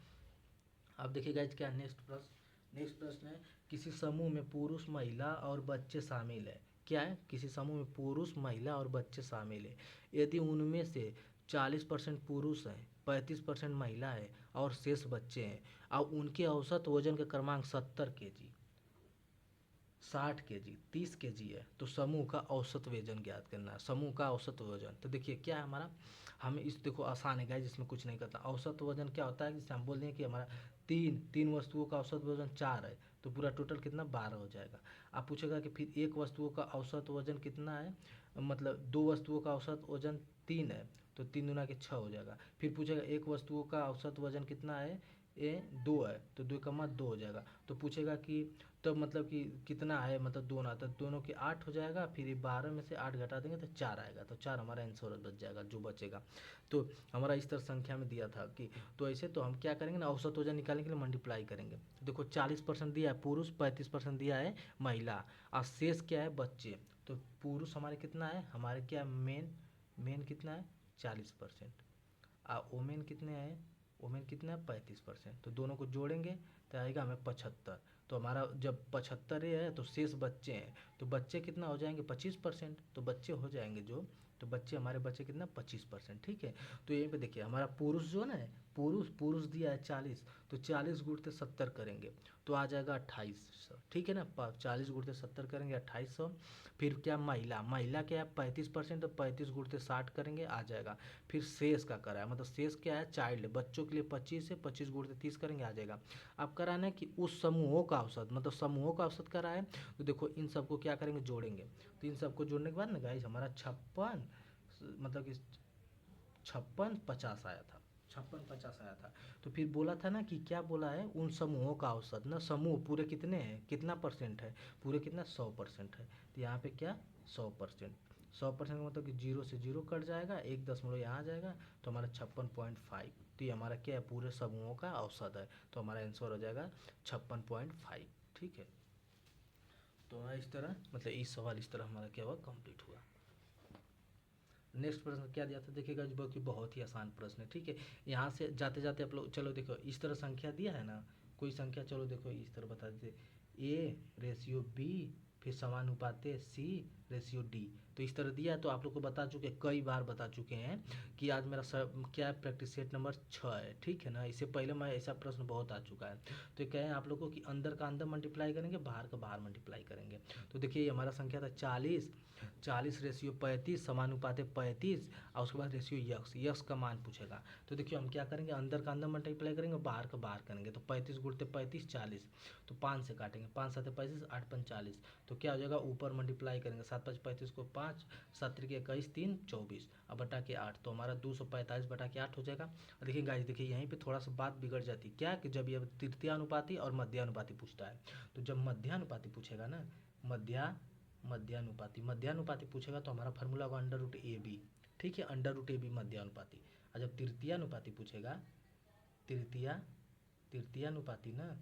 अब देखिए गाइज क्या नेक्स्ट प्रश्न है, किसी समूह में पुरुष महिला और बच्चे शामिल है, क्या है किसी समूह में पुरुष महिला और बच्चे शामिल है, यदि उनमें से 40% पुरुष है 35% महिला है और शेष बच्चे हैं, और उनके औसत वजन का क्रमांक 70 kg 60 kg 30 kg है, तो समूह का औसत वजन ज्ञात करना है, समूह का औसत वजन। तो देखिए क्या है हमारा, हमें इस देखो आसान है गाइस, जिसमें कुछ नहीं करता, औसत वजन क्या होता है, जैसे हम बोल दें कि हमारा तीन वस्तुओं का औसत वजन 4 है, तो पूरा टोटल कितना 12 हो जाएगा। आप पूछेगा कि फिर एक वस्तुओं का औसत वजन कितना है, मतलब 2 वस्तुओं का औसत वजन 3 है, तो 3 दूना के 6 हो जाएगा। फिर पूछेगा एक वस्तुओं का औसत वजन कितना है, ये 2 है, तो 2 हो जाएगा। तो पूछेगा कि तो मतलब कि कितना है, मतलब दोनों, तो दोनों के 8 हो जाएगा, फिर 12 में से 8 घटा देंगे तो 4 आएगा, तो 4 हमारा आंसर बच जाएगा जो बचेगा। तो हमारा इस तरह संख्या में दिया था कि, तो ऐसे तो हम क्या करेंगे ना औसत वजन निकालने के लिए मल्टीप्लाई करेंगे, तो देखो 40% दिया है पुरुष, 35% दिया है महिला, और शेष क्या है बच्चे, तो पुरुष हमारे कितना है, हमारे क्या मेन कितना है 40%, और वोमेन कितने हैं, वोमेन कितना है 35%, तो दोनों को जोड़ेंगे तो आएगा हमें 75, तो हमारा जब 75 है तो शेष बच्चे हैं, तो बच्चे कितना हो जाएंगे 25%, तो बच्चे हो जाएंगे जो, तो बच्चे हमारे बच्चे कितना 25%। ठीक है, तो यहीं पे देखिए हमारा पुरुष जो है ना, पुरुष दिया है 40, तो 40 गुणते 70 करेंगे तो आ जाएगा 2800। ठीक है ना, 40 गुणते 70 करेंगे 2800। फिर क्या महिला क्या है 35%, तो 35 गुणते 60 करेंगे आ जाएगा। फिर शेष का करा है, मतलब शेष क्या है चाइल्ड, बच्चों के लिए 25 है, 25 गुणते 30 करेंगे आ जाएगा। अब कराना है कि उस समूहों का औसत, मतलब समूहों का औसत करा है, तो देखो इन सबको क्या करेंगे जोड़ेंगे, तो इन सबको जोड़ने के बाद ना गाइस हमारा 56 मतलब कि 5650 आया था, 5650 आया था। तो फिर बोला था ना कि क्या बोला है उन समूहों का औसत ना, समूह पूरे कितने हैं कितना परसेंट है, पूरे कितना 100% है, तो यहाँ पे क्या 100%, 100% का मतलब कि 0 से 0 कट जाएगा, 1 दशमलव यहाँ आ जाएगा, तो हमारा 56.5, तो ये हमारा क्या है पूरे समूहों का औसत है, तो हमारा आंसर हो जाएगा 56.5। ठीक है, तो हमारा इस तरह मतलब इस सवाल इस तरह हमारा क्या हुआ कंप्लीट हुआ। नेक्स्ट प्रश्न क्या दिया था देखिएगा जो कि बहुत ही आसान प्रश्न है। ठीक है, यहाँ से जाते जाते आप लोग चलो देखो इस तरह संख्या दिया है ना, कोई संख्या चलो देखो इस तरह बता देते, A रेशियो B फिर समानुपाते C रेशियो डी। तो इस तरह दिया है। तो आप लोग को बता चुके, कई बार बता चुके हैं कि आज मेरा क्या है, प्रैक्टिस सेट नंबर 6 है, ठीक है ना। इससे पहले मैं ऐसा प्रश्न बहुत आ चुका है। तो ये कहें आप लोग को कि अंदर का अंदर मल्टीप्लाई करेंगे, बाहर का बाहर मल्टीप्लाई करेंगे। तो देखिए ये हमारा संख्या था 40, 40 रेशियो 35 समानुपाते 35, और उसके बाद रेशियो यक्स, यक्स का मान पूछेगा। तो देखिए हम क्या करेंगे, अंदर का अंदर मल्टीप्लाई करेंगे, बाहर का बाहर करेंगे। तो 35 गुणते 35 40, तो 5 से काटेंगे, 5 7 35, 8 5 40। तो क्या हो जाएगा, ऊपर मल्टीप्लाई करेंगे, 7 5 35 को 5, 7 3 21 3 24, अब बटा के 8, तो हमारा 245 बटा के 8 हो जाएगा। और देखिए गाइस, देखिए यहीं पे थोड़ा सा बात बिगड़ जाती है, क्या कि जब ये तृतीयानुपाती और मध्यानुपाती पूछता है, तो जब मध्यानुपाती पूछेगा ना, मध्यानुपाती पूछेगा तो हमारा फार्मूला होगा अंडर रूट ए बी, ठीक है, अंडर रूट ए बी मध्यानुपाती। और जब तृतीयानुपाती पूछेगा, तृतीयानुपाती ना,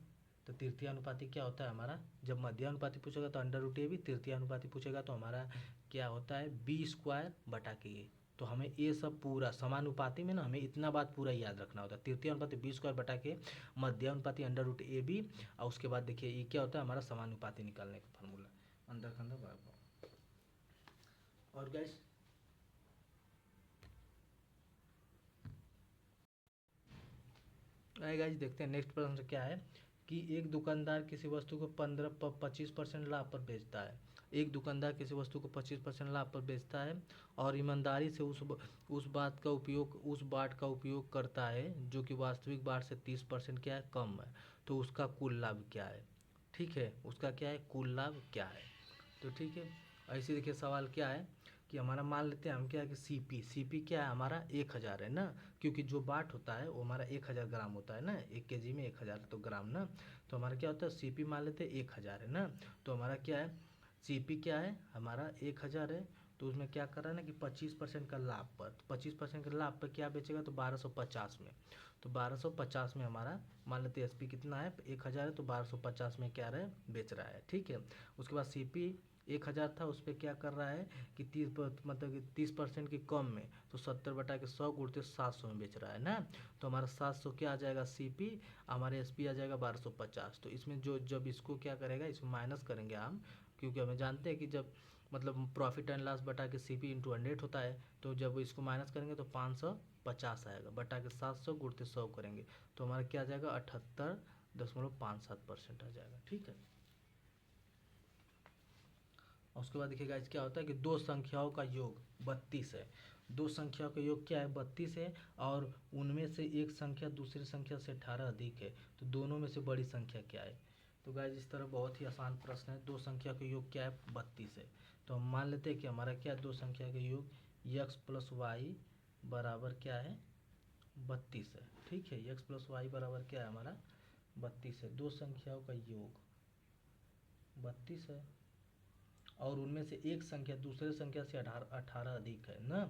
तो तृतीयानुपाती क्या होता है हमारा, जब मध्यानुपाती पूछेगा तो अंडर रूट ए बी, तृतीयानुपाती पूछेगा तो हमारा क्या होता है, बी स्क्वायर बटा के ए। तो हमें ये सब पूरा समानुपाती में ना हमें इतना बात पूरा याद रखना होता है, तृतीयानुपाती बी स्क्वायर बटा के, मध्यानुपाती अंडर रूट ए बी, और उसके बाद देखिए ये क्या होता है हमारा समानुपाती निकालने का फार्मूला, अंदर का अंदर बार बार। और गाइस गाइस देखते हैं नेक्स्ट प्रश्न क्या है, कि एक दुकानदार किसी वस्तु को 25% लाभ पर बेचता है। एक दुकानदार किसी वस्तु को 25% लाभ पर बेचता है और ईमानदारी से उस बाट का उपयोग करता है जो कि वास्तविक बाट से 30% क्या है, कम है। तो उसका कुल लाभ क्या है, ठीक है, उसका क्या है, कुल लाभ क्या है। तो ठीक है, ऐसे देखिए सवाल क्या है कि हमारा मान लेते हैं हम क्या है कि सीपी क्या है हमारा 1000 है ना, क्योंकि जो बाट होता है वो हमारा 1000 ग्राम होता है ना, 1 kg में 1000 तो ग्राम ना। तो हमारा क्या होता है, सीपी मान लेते हैं 1000 है ना। तो हमारा क्या है, सीपी क्या है हमारा 1000 है। तो उसमें क्या कर रहा है ना कि 25% का लाभ पर, तो 25% का लाभ पर क्या बेचेगा, तो 1250 में। तो 1250 में हमारा मान लेते हैं एसपी कितना है, 1000 है, तो 1250 में क्या रहे, बेच रहा है, ठीक है। उसके बाद सीपी 1000 था, उस पर क्या कर रहा है कि मतलब कि 30% की कम में, तो 70 बटा के 100 गुणते 700 में बेच रहा है ना। तो हमारा 700 क्या आ जाएगा सीपी, हमारे एसपी आ जाएगा 1250। तो इसमें जो जब इसको क्या करेगा, इसमें माइनस करेंगे हम, क्योंकि हमें जानते हैं कि जब मतलब प्रॉफिट एंड लॉस बटा के सीपी इंटू 100 होता है, तो जब इसको माइनस करेंगे तो 550 आएगा, बटा के 700 गुणते 100 करेंगे, तो हमारा क्या आ जाएगा 78.57% आ जाएगा, ठीक है। और उसके बाद देखिएगा क्या होता है कि दो संख्याओं का योग 32 है, दो संख्याओं का योग क्या है 32 है, और उनमें से एक संख्या दूसरी संख्या से 18 अधिक है, तो दोनों में से बड़ी संख्या क्या है। तो गाइस इस तरह बहुत ही आसान प्रश्न है, दो संख्या का योग क्या है 32 है। तो हम मान लेते हैं कि हमारा क्या है, दो संख्या का योग x प्लस वाई बराबर क्या है 32 है, ठीक है, x प्लस वाई बराबर क्या है हमारा 32 है। दो संख्याओं का योग 32 है और उनमें से एक संख्या दूसरे संख्या से 18 अधिक है ना।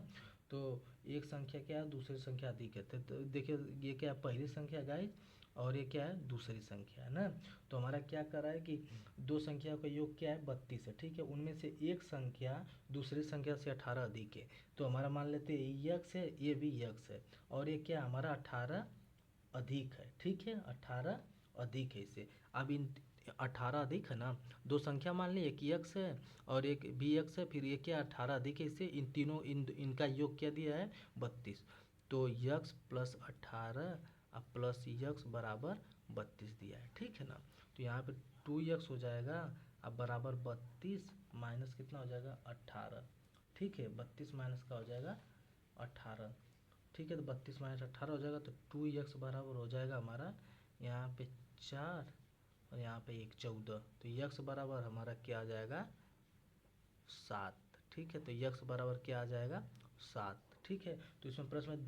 तो एक संख्या क्या है, दूसरी संख्या अधिक है। तो देखिए ये क्या है, पहली संख्या गाइस, और ये क्या है, दूसरी संख्या है ना। तो हमारा क्या कर रहा है कि दो संख्या का योग क्या है 32 है, ठीक है, उनमें से एक संख्या दूसरी संख्या से 18 अधिक है। तो हमारा मान लेते हैं यक्स है, ये भी यक्स है, और ये क्या हमारा 18 अधिक है, ठीक है, 18 अधिक है इसे। अब इन 18 अधिक है ना, दो संख्या मान ली, एक एक्स है और एक बी एक्स है, फिर ये क्या 18 अधिक है इससे, इन तीनों इनका योग क्या दिया है 32। तो यक्स प्लस 18 अब प्लस यक्स बराबर 32 दिया है, ठीक है ना। तो यहाँ पे 2x हो जाएगा, अब बराबर 32 माइनस कितना हो जाएगा 18, ठीक है, 32 माइनस का हो जाएगा 18, ठीक है। तो 32 माइनस 18 हो जाएगा, तो 2x बराबर हो जाएगा हमारा यहाँ पे 4 और यहाँ पे 1 14, तो x बराबर हमारा क्या आ जाएगा 7, ठीक है। तो x बराबर क्या आ जाएगा 7, ठीक है। तो इसमें प्रश्न में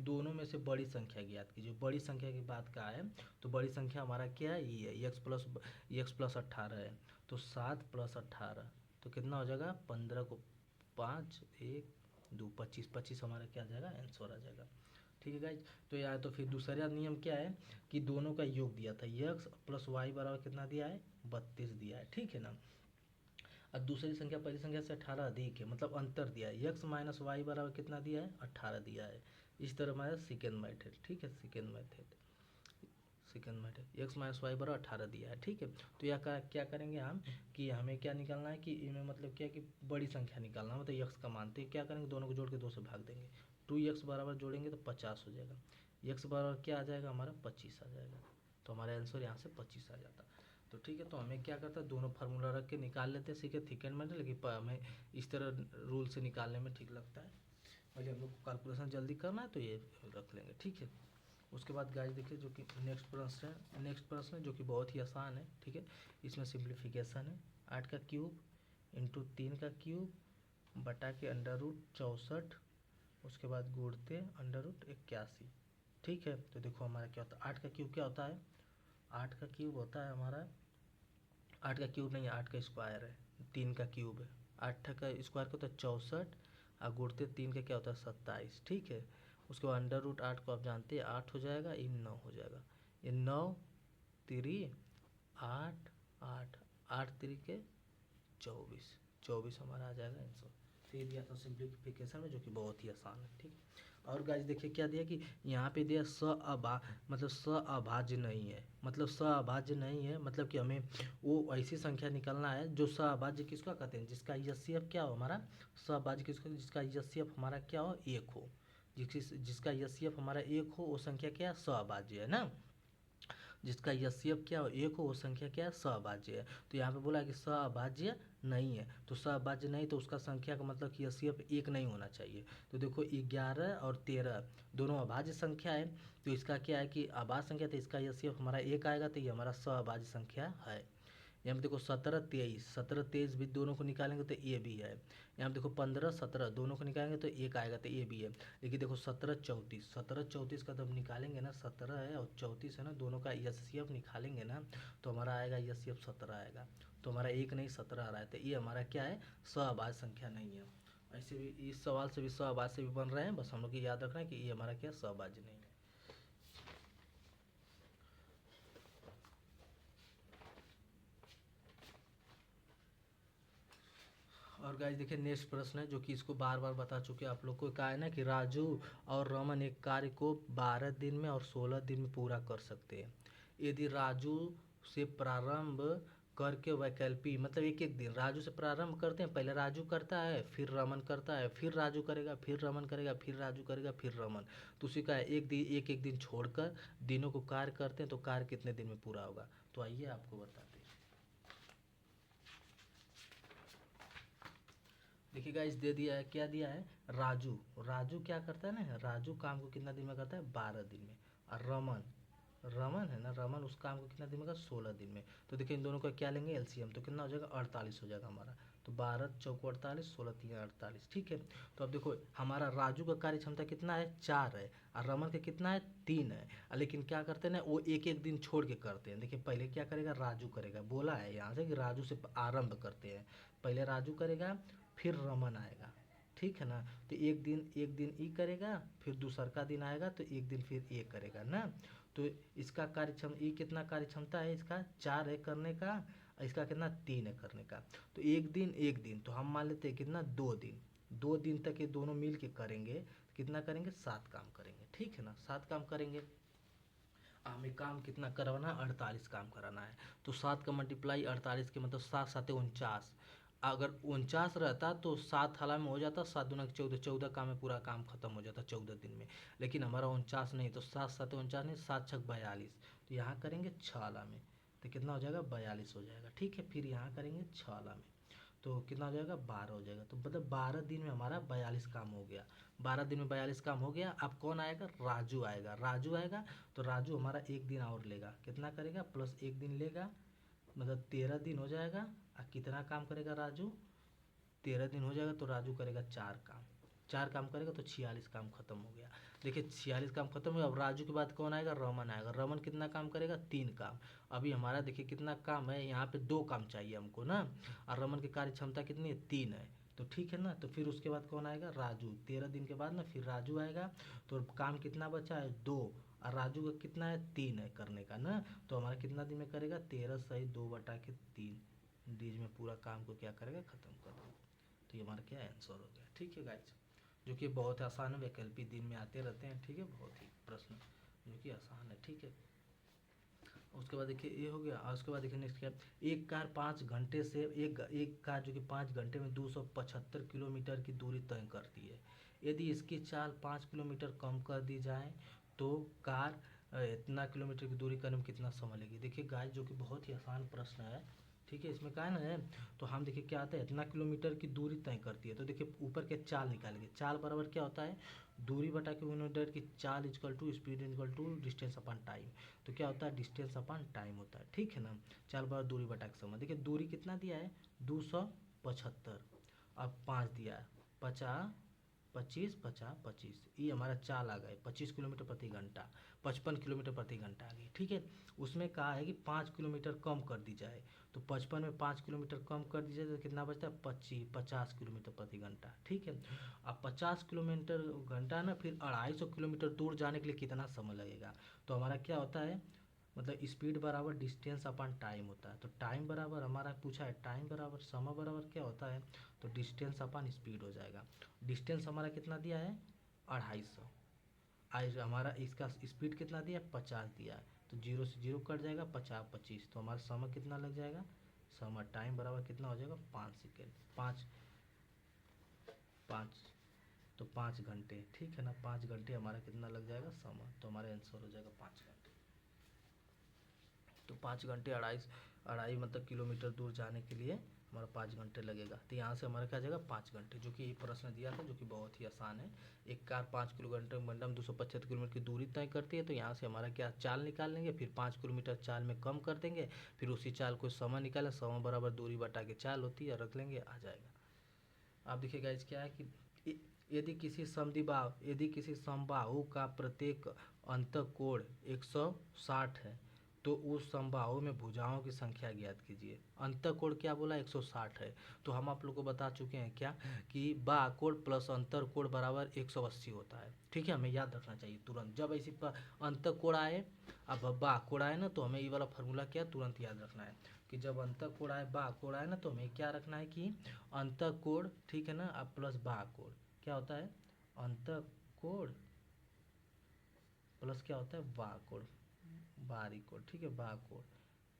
दोनों में से बड़ी संख्या ज्ञात कीजिए, बड़ी संख्या की बात का है, तो बड़ी संख्या हमारा क्या है, ये है x प्लस 18 है, तो 7 प्लस 18 तो कितना हो जाएगा 15 को 5 1 2 25, 25 हमारा क्या आ जाएगा आंसर आ जाएगा, ठीक है गाइज। तो यार तो फिर दूसरा नियम क्या है कि दोनों का योग दिया था, x प्लस वाई बराबर कितना दिया है 32 दिया है, ठीक है ना। अब दूसरी संख्या पहली संख्या से 18 अधिक है, मतलब अंतर दिया है, x माइनस वाई बराबर कितना दिया है 18 दिया है। इस तरह हमारा सेकेंड मेथड, ठीक है, सेकेंड मेथड सेकंड में एक्स माइनस वाई बराबर 18 दिया है, ठीक है। तो यह क्या करेंगे हम कि हमें क्या निकालना है कि इनमें मतलब क्या कि बड़ी संख्या निकालना है, मतलब एक्स का मान। तो क्या करेंगे, दोनों को जोड़ के 2 से भाग देंगे। 2x बराबर जोड़ेंगे तो 50 हो जाएगा। एक्स बराबर क्या आ जाएगा हमारा 25 आ जाएगा। तो हमारा आंसर यहाँ से 25 आ जाता। तो ठीक है, तो हमें क्या करता है, दोनों फार्मूला रख के निकाल लेते हैं, सीखे थिक एंड मैटर, लेकिन हमें इस तरह रूल से निकालने में ठीक लगता है। पहले हम लोग को कैलकुलेशन जल्दी करना है तो ये रख लेंगे, ठीक है। उसके बाद गाइस देखिए जो कि नेक्स्ट प्रश्न है जो कि बहुत ही आसान है, ठीक है। इसमें सिंप्लीफिकेशन है 8 का क्यूब इंटू 3 का क्यूब बटा के √64, उसके बाद गुणते √81, ठीक है। तो देखो हमारा क्या होता है, 8 का क्यूब क्या होता है, 8 का क्यूब होता है हमारा, 8 का क्यूब नहीं है, 8 का स्क्वायर है, 3 का क्यूब है। 8 का स्क्वायर का होता है 64 और गुणते 3 का क्या होता है 27, ठीक है। उसके बाद √8 को आप जानते हैं 8 हो जाएगा, ये 9 हो जाएगा। ये 9 3 8 8 8 3 के 24 हमारा आ जाएगा आंसर। तो ये दिया था सिंप्लीफिकेशन में, जो कि बहुत ही आसान है, ठीक है। और गाइस देखिए क्या दिया कि यहाँ पे दिया मतलब स अभाज्य नहीं है, मतलब स अभाज्य नहीं है, मतलब कि हमें वो ऐसी संख्या निकालना है जो स अभाज्य किसका कहते हैं, जिसका एचसीएफ क्या हो हमारा, स अभाज्य किसका, जिसका एचसीएफ हमारा क्या हो 1 हो, जिसका एचसीएफ हमारा 1 हो, वो संख्या क्या है स अभाज्य है ना। जिसका एचसीएफ क्या हो 1 हो, वो संख्या क्या है सअभाज्य है। तो यहाँ पे बोला कि सअभाज्य नहीं है, तो सअभाज्य नहीं तो उसका संख्या का मतलब कि एचसीएफ 1 नहीं होना चाहिए। तो देखो 11 और 13 दोनों अभाज्य संख्या है, तो इसका क्या है कि अभाज्य संख्या, तो इसका एचसीएफ हमारा 1 आएगा, तो ये हमारा सअभाज्य संख्या है। यहाँ पे देखो 17 23 भी दोनों को निकालेंगे तो ये भी है। यहाँ पे देखो 15 17 दोनों को निकालेंगे तो 1 आएगा, तो ये भी है। लेकिन देखो 17 34 का जब निकालेंगे ना, 17 है और 34 है ना, दोनों का एचसीएफ निकालेंगे ना, तो हमारा आएगा एचसीएफ 17 आएगा। तो हमारा 1 नहीं 17 आ रहा है, तो ये हमारा क्या है सअभाज्य संख्या नहीं है। ऐसे भी इस सवाल से भी सअभाज्य से भी बन रहे हैं, बस हम लोग को याद रखना है कि ये हमारा क्या सअभाज्य नहीं है। और गाइस देखिए नेक्स्ट प्रश्न है जो कि इसको बार बार बता चुके आप लोग को, कहा है ना कि राजू और रमन एक कार्य को 12 दिन में और 16 दिन में पूरा कर सकते हैं। यदि राजू से प्रारंभ करके वैकल्पिक मतलब एक एक दिन राजू से प्रारंभ करते हैं, पहले राजू करता है फिर रमन करता है, फिर राजू करेगा फिर रमन करेगा फिर राजू करेगा फिर रमन, तो उसी का एक एक दिन छोड़कर दिनों को कार्य करते हैं, तो कार्य कितने दिन में पूरा होगा। तो आइए आपको बताते हैं। देखिए गाइस दे दिया है, क्या दिया है, राजू राजू क्या करता है ना, राजू काम को कितना दिन में करता है 12 दिन में। और रमन रमन है ना, रमन उस काम को कितना दिन में करता है 16 दिन में। तो देखिए इन दोनों का क्या लेंगे एलसीएम, तो कितना हो जाएगा 48 हो जाएगा हमारा। तो 12 चौको 48 16 3 48, ठीक है। तो अब देखो हमारा राजू का कार्य क्षमता कितना है 4 है, और रमन का कितना है 3 है। लेकिन क्या करते हैं ना, वो एक एक दिन छोड़ के करते हैं। देखिए पहले क्या करेगा राजू करेगा, बोला है यहाँ से कि राजू से आरंभ करते हैं, पहले राजू करेगा फिर रमन आएगा, ठीक है ना। तो एक दिन ई करेगा, फिर दूसर का दिन आएगा तो एक दिन फिर ए करेगा ना। तो इसका कार्यक्षम ई कितना कार्य क्षमता है, इसका 4 है करने का, और इसका कितना 3 है करने का। तो एक दिन तो हम मान लेते हैं कितना 2 दिन, 2 दिन तक ये दोनों मिल के करेंगे, कितना करेंगे 7 काम करेंगे, ठीक है ना 7 काम करेंगे। हमें काम कितना करवाना है 48 काम कराना है। तो 7 का मल्टीप्लाई 48 के मतलब 7 7 49, अगर 49 रहता तो 7 थाला में हो जाता, 7 दूना 14, 14 काम में पूरा काम खत्म हो जाता 14 दिन में। लेकिन हमारा 49 नहीं, तो 7 7 49 नहीं, 7 6 42, तो यहाँ करेंगे 6 आला में, तो कितना हो जाएगा 42 हो जाएगा, ठीक है। फिर यहाँ करेंगे 6 आला में, तो कितना हो जाएगा 12 हो जाएगा। तो मतलब 12 दिन में हमारा 42 काम हो गया। 12 दिन में 42 काम हो गया। अब कौन आएगा, राजू आएगा, राजू आएगा तो राजू हमारा एक दिन और लेगा, कितना करेगा प्लस एक दिन लेगा, मतलब 13 दिन हो जाएगा। और कितना काम करेगा राजू, 13 दिन हो जाएगा तो राजू करेगा 4 काम करेगा, तो 46 काम खत्म हो गया। देखिए 46 काम खत्म हुआ। अब राजू के बाद कौन आएगा, रमन आएगा। रमन कितना काम करेगा 3 काम। अभी हमारा देखिए कितना काम है, यहाँ पे 2 काम चाहिए हमको ना, और रमन की कार्य क्षमता कितनी है 3 है, तो ठीक है ना। तो फिर उसके बाद कौन आएगा, राजू। 13 दिन के बाद ना फिर राजू आएगा, तो काम कितना बचा है 2, और राजू का कितना है 3 है करने का ना। तो हमारा कितना दिन में करेगा 13 सही 2 बटा के 3 डीज में पूरा काम को क्या करेगा खत्म कर देगा। तो ये हमारा क्या आंसर हो गया, ठीक है गाइज, जो कि बहुत आसान है, वैकल्पिक दिन में आते रहते हैं, ठीक है। बहुत ही प्रश्न जो कि आसान है, ठीक है। उसके बाद देखिए ये हो गया। और उसके बाद देखिए नेक्स्ट क्या, एक कार 5 घंटे से एक कार जो कि 5 घंटे में 275 किलोमीटर की दूरी तय करती है। यदि इसकी चाल 5 किलोमीटर कम कर दी जाए तो कार इतना किलोमीटर की दूरी करने में कितना समय लेगी। देखिए गाइस, जो कि बहुत ही आसान प्रश्न है, ठीक है। इसमें क्या है ना, तो हम देखिए क्या आता है, इतना किलोमीटर की दूरी तय करती है। तो देखिए ऊपर के चाल निकालेंगे। चाल बराबर क्या होता है, दूरी बटा के यूनिट की चाल equal to speed equal to distance upon time. तो क्या होता है, डिस्टेंस अपन टाइम होता है, ठीक है ना। चाल बराबर दूरी बटा के समय। देखिए दूरी कितना दिया है, 275। अब 5 दिया है, 50 25 50 25, ये हमारा चाल आ गए 25 किलोमीटर प्रति घंटा, 55 किलोमीटर प्रति घंटा आ गई, ठीक है। उसमें कहा है कि 5 किलोमीटर कम कर दी जाए, तो 55 में 5 किलोमीटर कम कर दी जाए तो कितना बचता है, 50 किलोमीटर प्रति घंटा, ठीक है। अब 50 किलोमीटर घंटा ना, फिर 250 किलोमीटर दूर जाने के लिए कितना समय लगेगा। तो हमारा क्या होता है, मतलब स्पीड बराबर डिस्टेंस अपन टाइम होता है। तो टाइम बराबर हमारा पूछा है, टाइम बराबर समय बराबर क्या होता है, तो डिस्टेंस अपन स्पीड हो जाएगा। डिस्टेंस हमारा कितना दिया है, 250। आज हमारा इसका स्पीड कितना दिया है, 50 दिया है। तो 0 से 0 कट जाएगा, 50 25, तो हमारा समय कितना लग जाएगा, समय टाइम बराबर कितना हो जाएगा, 5 सेकेंड, 5 तो 5 घंटे, ठीक है ना। 5 घंटे हमारा कितना लग जाएगा समय, तो हमारा आंसर हो जाएगा 5 घंटे। तो 5 घंटे अढ़ाई मतलब किलोमीटर दूर जाने के लिए हमारा 5 घंटे लगेगा। तो यहाँ से हमारा क्या जाएगा, 5 घंटे, जो कि ये प्रश्न दिया था, जो कि बहुत ही आसान है। एक कार 5 किलोमीटर घंटा में 275 किलोमीटर की दूरी तय करती है। तो यहाँ से हमारा क्या, चाल निकाल लेंगे, फिर 5 किलोमीटर चाल में कम कर देंगे, फिर उसी चाल को समय निकालें, समय बराबर दूरी बटा के चाल होती है, रख लेंगे, आ जाएगा। आप देखिएगा इस क्या है कि यदि किसी समबाहु का प्रत्येक अंतःकोण 160 है तो उस समबाहु में भुजाओं की संख्या ज्ञात कीजिए। अंतःकोण क्या बोला, 160 है। तो हम आप लोग को बता चुके हैं क्या, कि बाकोण प्लस अंतरकोण बराबर 180 होता है, ठीक है। हमें याद रखना चाहिए तुरंत, जब ऐसी अंतःकोण आए, अब बाकोण आए ना, तो हमें ये वाला फार्मूला क्या तुरंत याद रखना है, कि जब अंतःकोण आए बाकोण आए ना, तो हमें क्या रखना है कि अंतःकोण, ठीक है ना, अब प्लस बाकोण क्या होता है, अंतःकोण प्लस क्या होता है, बाकोण, बारीकोण, ठीक है, बाकोण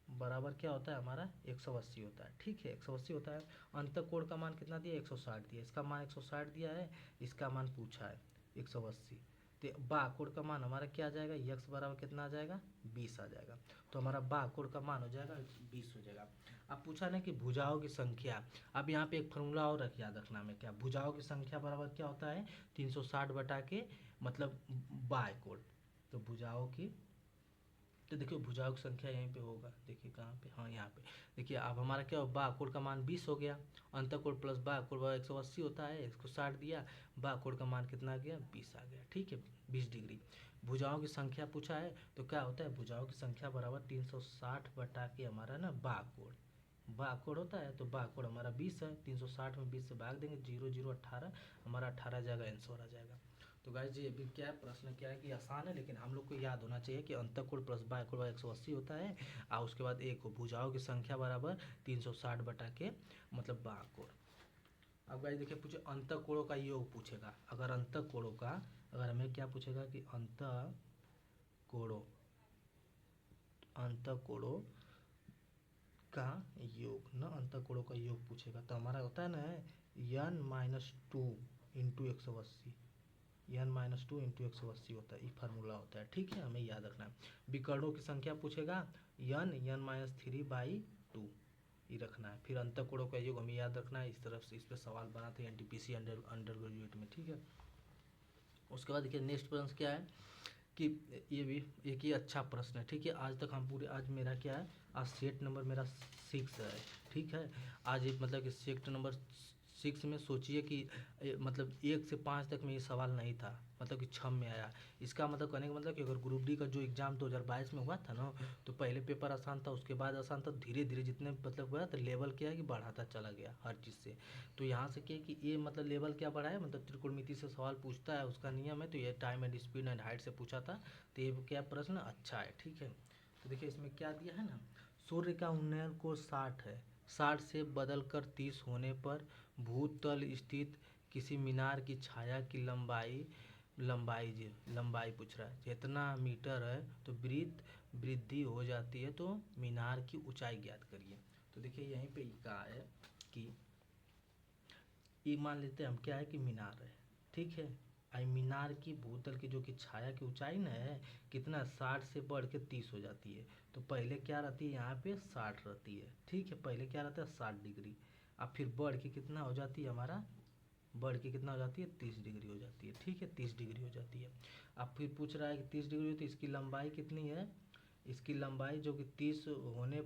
बराबर क्या होता है हमारा, 180 होता है, ठीक है, 180 होता है। अंतःकोण का मान कितना दिया, 160 दिया, इसका मान 160 दिया है, इसका मान पूछा है 180। तो बाकोण का मान हमारा क्या आ जाएगा, यक्स बराबर कितना आ जाएगा, 20 आ जाएगा। तो हमारा बाकोण का मान हो जाएगा 20 हो जाएगा। अब पूछा ना कि भुजाओं की संख्या। अब यहाँ पे एक फॉर्मूला और याद रखना में, क्या, भुजाओं की संख्या बराबर क्या होता है, 360 बटा के मतलब बायकोण। तो भुजाओं की, तो देखिए भुजाओं की संख्या यहीं पे होगा, देखिए कहाँ पे, हाँ यहाँ पे। देखिए अब हमारा क्या हो, बाकोण का मान 20 हो गया, अंतःकोण प्लस बाकोण 180 होता है, इसको 60 दिया, बाकोण का मान कितना आ गया, 20 आ गया, ठीक है, 20 डिग्री। भुजाओं की संख्या पूछा है, तो क्या होता है, भुजाओं की संख्या बराबर 360 बटा के हमारा ना बाकोण, बाकोण होता है, तो बाकोण हमारा 20 है, 360 में 20 से भाग देंगे, 0 0 18, हमारा 18 जाएगा, आंसर आ जाएगा। तो गाइस जी अभी क्या है, प्रश्न क्या है कि आसान है, लेकिन हम लोग को याद होना चाहिए कि अंतःकोण प्लस बाह्यकोण 180 होता है, और उसके बाद एक भुजाओं की संख्या बराबर 360 बटा के मतलब बाह्यकोण। अब गाइस देखिए पूछे अंतःकोणों का योग पूछेगा, अगर अंतःकोणों का, अगर हमें क्या पूछेगा कि अंतःकोणों का योग ना, अंतःकोणों का योग पूछेगा, तो हमारा होता है ना n-2 इंटू 180, n-2 इंटू 180 होता है, ये फार्मूला होता है, ठीक है, हमें याद रखना है। विकर्णों की संख्या पूछेगा, n-3/2 ये रखना है। फिर अंतःकोणों का योग हमें याद रखना है, इस तरफ से इस पर सवाल बनाते हैं एनटीपीसी अंडर ग्रेजुएट में, ठीक है। उसके बाद देखिए नेक्स्ट प्रश्न क्या है कि ये भी एक ही अच्छा प्रश्न है, ठीक है। आज तक हम पूरे, आज मेरा क्या है, आज सेट नंबर मेरा 6 है, ठीक है। आज एक मतलब कि सेट नंबर 6 में सोचिए कि मतलब 1 से 5 तक में ये सवाल नहीं था, मतलब कि 6 में आया। इसका मतलब कहने का मतलब कि अगर ग्रुप डी का जो एग्ज़ाम 2022 में हुआ था ना, तो पहले पेपर आसान था, उसके बाद आसान था, धीरे धीरे जितने मतलब हुआ तो लेवल क्या है कि बढ़ाता चला गया हर चीज़ से। तो यहाँ से क्या है कि ये मतलब लेवल क्या बढ़ा है, मतलब त्रिकोणमिति से सवाल पूछता है, उसका नियम है। तो ये time and speed and height से पूछा था, तो ये क्या प्रश्न अच्छा है, ठीक है। तो देखिए इसमें क्या दिया है ना, सूर्य का उन्नयन को 60 है, 60 से बदल कर 30 होने पर भूतल स्थित किसी मीनार की छाया की लंबाई लंबाई पूछ रहा है जितना मीटर है, तो वृत्त वृद्धि हो जाती है तो मीनार की ऊंचाई ज्ञात करिए। तो देखिए यहीं पे कहा है कि ये मान लेते हैं हम क्या है कि मीनार है, ठीक है। आई मीनार की भूतल की जो कि छाया की ऊंचाई ना है कितना 60 से बढ़ के 30 हो जाती है। तो पहले क्या रहती है यहाँ पे 60 रहती है, ठीक है। पहले क्या रहता है 60 डिग्री, अब फिर बढ़ के कितना हो जाती है हमारा, बढ़ के कितना हो जाती है 30 डिग्री हो जाती है, ठीक है 30 डिग्री हो जाती है। अब फिर पूछ रहा है कि 30 डिग्री होती है, इसकी लंबाई कितनी है, इसकी लंबाई जो कि 30 होने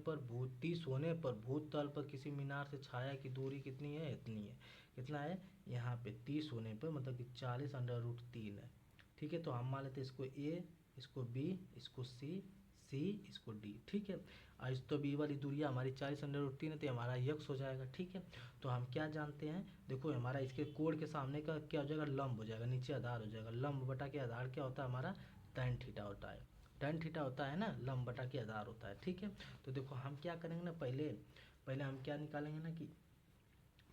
पर भूतल पर किसी मीनार से छाया की दूरी कितनी है, इतनी है। कितना है यहाँ पे 30 होने पर मतलब कि 40√3 है, ठीक है। तो हम मान लेते हैं इसको ए, इसको बी, इसको सी, इसको डी, ठीक है। और इस तो बी वाली दूरी हमारी 40√3 है तो हमारा यक्स हो जाएगा, ठीक है। तो हम क्या जानते हैं, देखो हमारा इसके कोण के सामने का क्या हो जाएगा, लंब हो जाएगा, नीचे आधार हो जाएगा। लंब बटा के आधार क्या होता है हमारा, tan थीटा होता है। tan थीटा होता है ना, लंब बटा के आधार होता है, ठीक है। तो देखो हम क्या करेंगे ना, पहले हम क्या निकालेंगे ना कि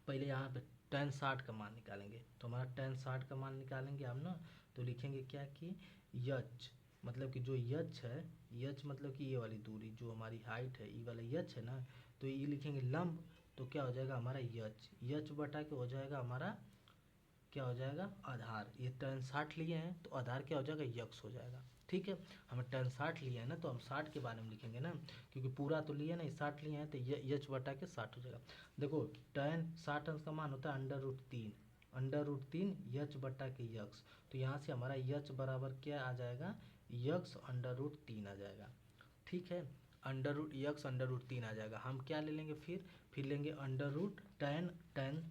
पहले यहाँ पे tan 60 का मान निकालेंगे। तो हमारा tan 60 का मान निकालेंगे हम ना, तो लिखेंगे क्या कि यच मतलब कि जो यच है, यच मतलब कि ये वाली दूरी जो हमारी हाइट है, ये वाला यच है ना, तो ये लिखेंगे लंब। तो क्या हो जाएगा हमारा यच बटा के हो जाएगा हमारा क्या हो जाएगा आधार। ये tan 60 लिए हैं तो आधार क्या हो जाएगा यक्स हो जाएगा, ठीक है। हमें tan 60 लिया है ना तो हम 60 के बारे में लिखेंगे ना, क्योंकि पूरा तो लिए नहीं 60 लिए हैं तो यच बटा के 60 हो जाएगा। देखो tan 60 अंश का मान होता है √3 यच बटा के यक्स। तो यहाँ से हमारा यच बराबर क्या आ जाएगा, यक्स √3 आ जाएगा, ठीक है। √3 आ जाएगा। हम क्या ले लेंगे फिर लेंगे tan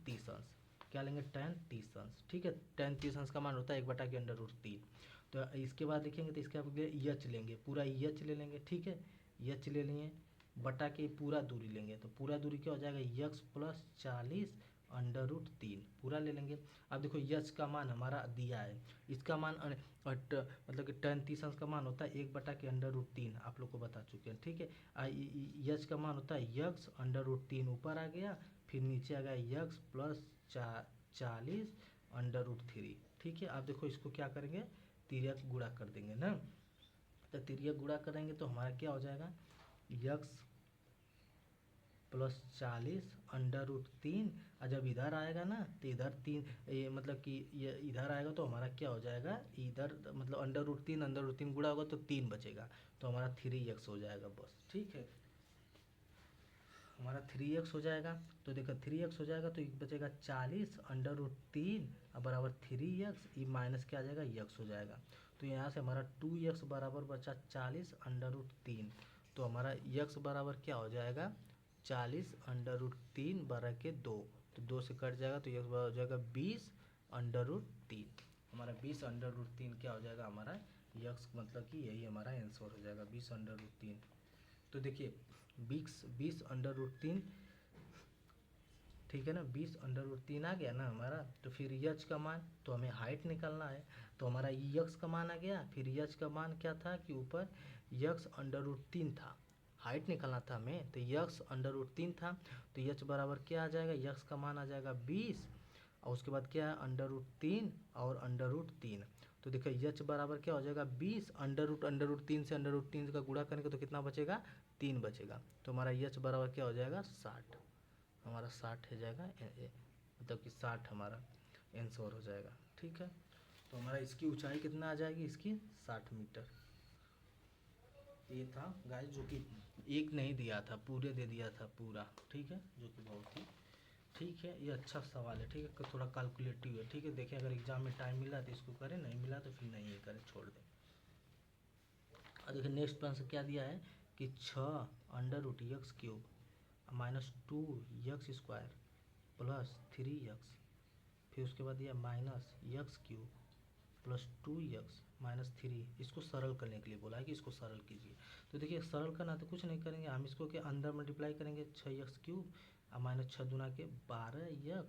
30 अंश, क्या लेंगे tan 30 अंश, ठीक है। tan 30 अंश का मान होता है 1/√3। तो इसके बाद लिखेंगे तो इसके बाद यच लेंगे, पूरा यच ले लेंगे, ठीक है। यच ले लिए बटा के पूरा दूरी लेंगे तो पूरा दूरी क्या हो जाएगा यक्स प्लस 40√3 पूरा ले लेंगे। अब देखो यच का मान हमारा दिया है, इसका मान मतलब कि tan 30 अंश का मान होता है 1/√3, आप लोग को बता चुके हैं, ठीक है। यच का मान होता है यक्स √3 ऊपर आ गया, फिर नीचे आ गया यक्स प्लस 40√3, ठीक है। आप देखो इसको क्या करेंगे, तिर्यक गुणा कर देंगे ना, तो तिर्यक गुणा करेंगे तो हमारा क्या हो जाएगा यक्स प्लस 40√3। और जब इधर आएगा ना तो इधर 3 ये मतलब कि ये इधर आएगा तो हमारा क्या हो जाएगा, इधर मतलब √3 गुणा होगा तो 3 बचेगा, तो हमारा 3x हो जाएगा बस, ठीक है। हमारा 3x हो जाएगा। तो देखो 3x हो जाएगा तो बचेगा 40√3 बराबर 3x, ये माइनस क्या आ जाएगा यक्स हो जाएगा। तो यहाँ से हमारा 2x बराबर बचा 40√3। तो हमारा यक्स बराबर क्या हो जाएगा 40√3 बरा के 2, तो 2 से कट जाएगा तो यक्स बराबर हो जाएगा 20√3। हमारा 20√3 क्या हो जाएगा हमारा यक्स, मतलब कि यही हमारा आंसर हो जाएगा 20√3। तो देखिए 20√3, ठीक है ना, 20√3 आ गया ना हमारा। तो फिर यच का मान, तो हमें हाइट निकालना है, तो हमारा यक्स का मान आ गया। फिर यच का मान क्या था कि ऊपर यक्स √3 था, हाइट निकालना था हमें, तो यक्स √3 था। तो यच बराबर क्या आ जाएगा, यक्स का मान आ जाएगा 20 और उसके बाद क्या है √3 और √3। तो देखो यच बराबर क्या हो जाएगा 20, √3 से √3 का गुणा करेंगे तो कितना बचेगा 3 बचेगा। तो हमारा यच बराबर क्या हो जाएगा 60, हमारा 60 हो जाएगा मतलब कि 60 हमारा आंसर हो जाएगा, ठीक है। तो हमारा इसकी ऊंचाई कितना आ जाएगी, इसकी 60 मीटर। ये था गाइस जो कि एक नहीं दिया था, पूरे दे दिया था पूरा, ठीक है, जो कि बहुत ही ठीक है। ये अच्छा सवाल है, ठीक है, थोड़ा कैलकुलेटिव है, ठीक है। देखें अगर एग्जाम में टाइम मिला तो इसको करें, नहीं मिला तो फिर नहीं ये करें, छोड़ दें। और देखिए नेक्स्ट प्रश्न क्या दिया है कि 6√x³ -2x² प्लस 3x, फिर उसके बाद दिया -x³ प्लस 2x -3, इसको सरल करने के लिए बोला है कि इसको सरल कीजिए। तो देखिए सरल करना तो कुछ नहीं करेंगे हम, इसको के अंदर मल्टीप्लाई करेंगे 6x³ और -6 दूना के 12x²,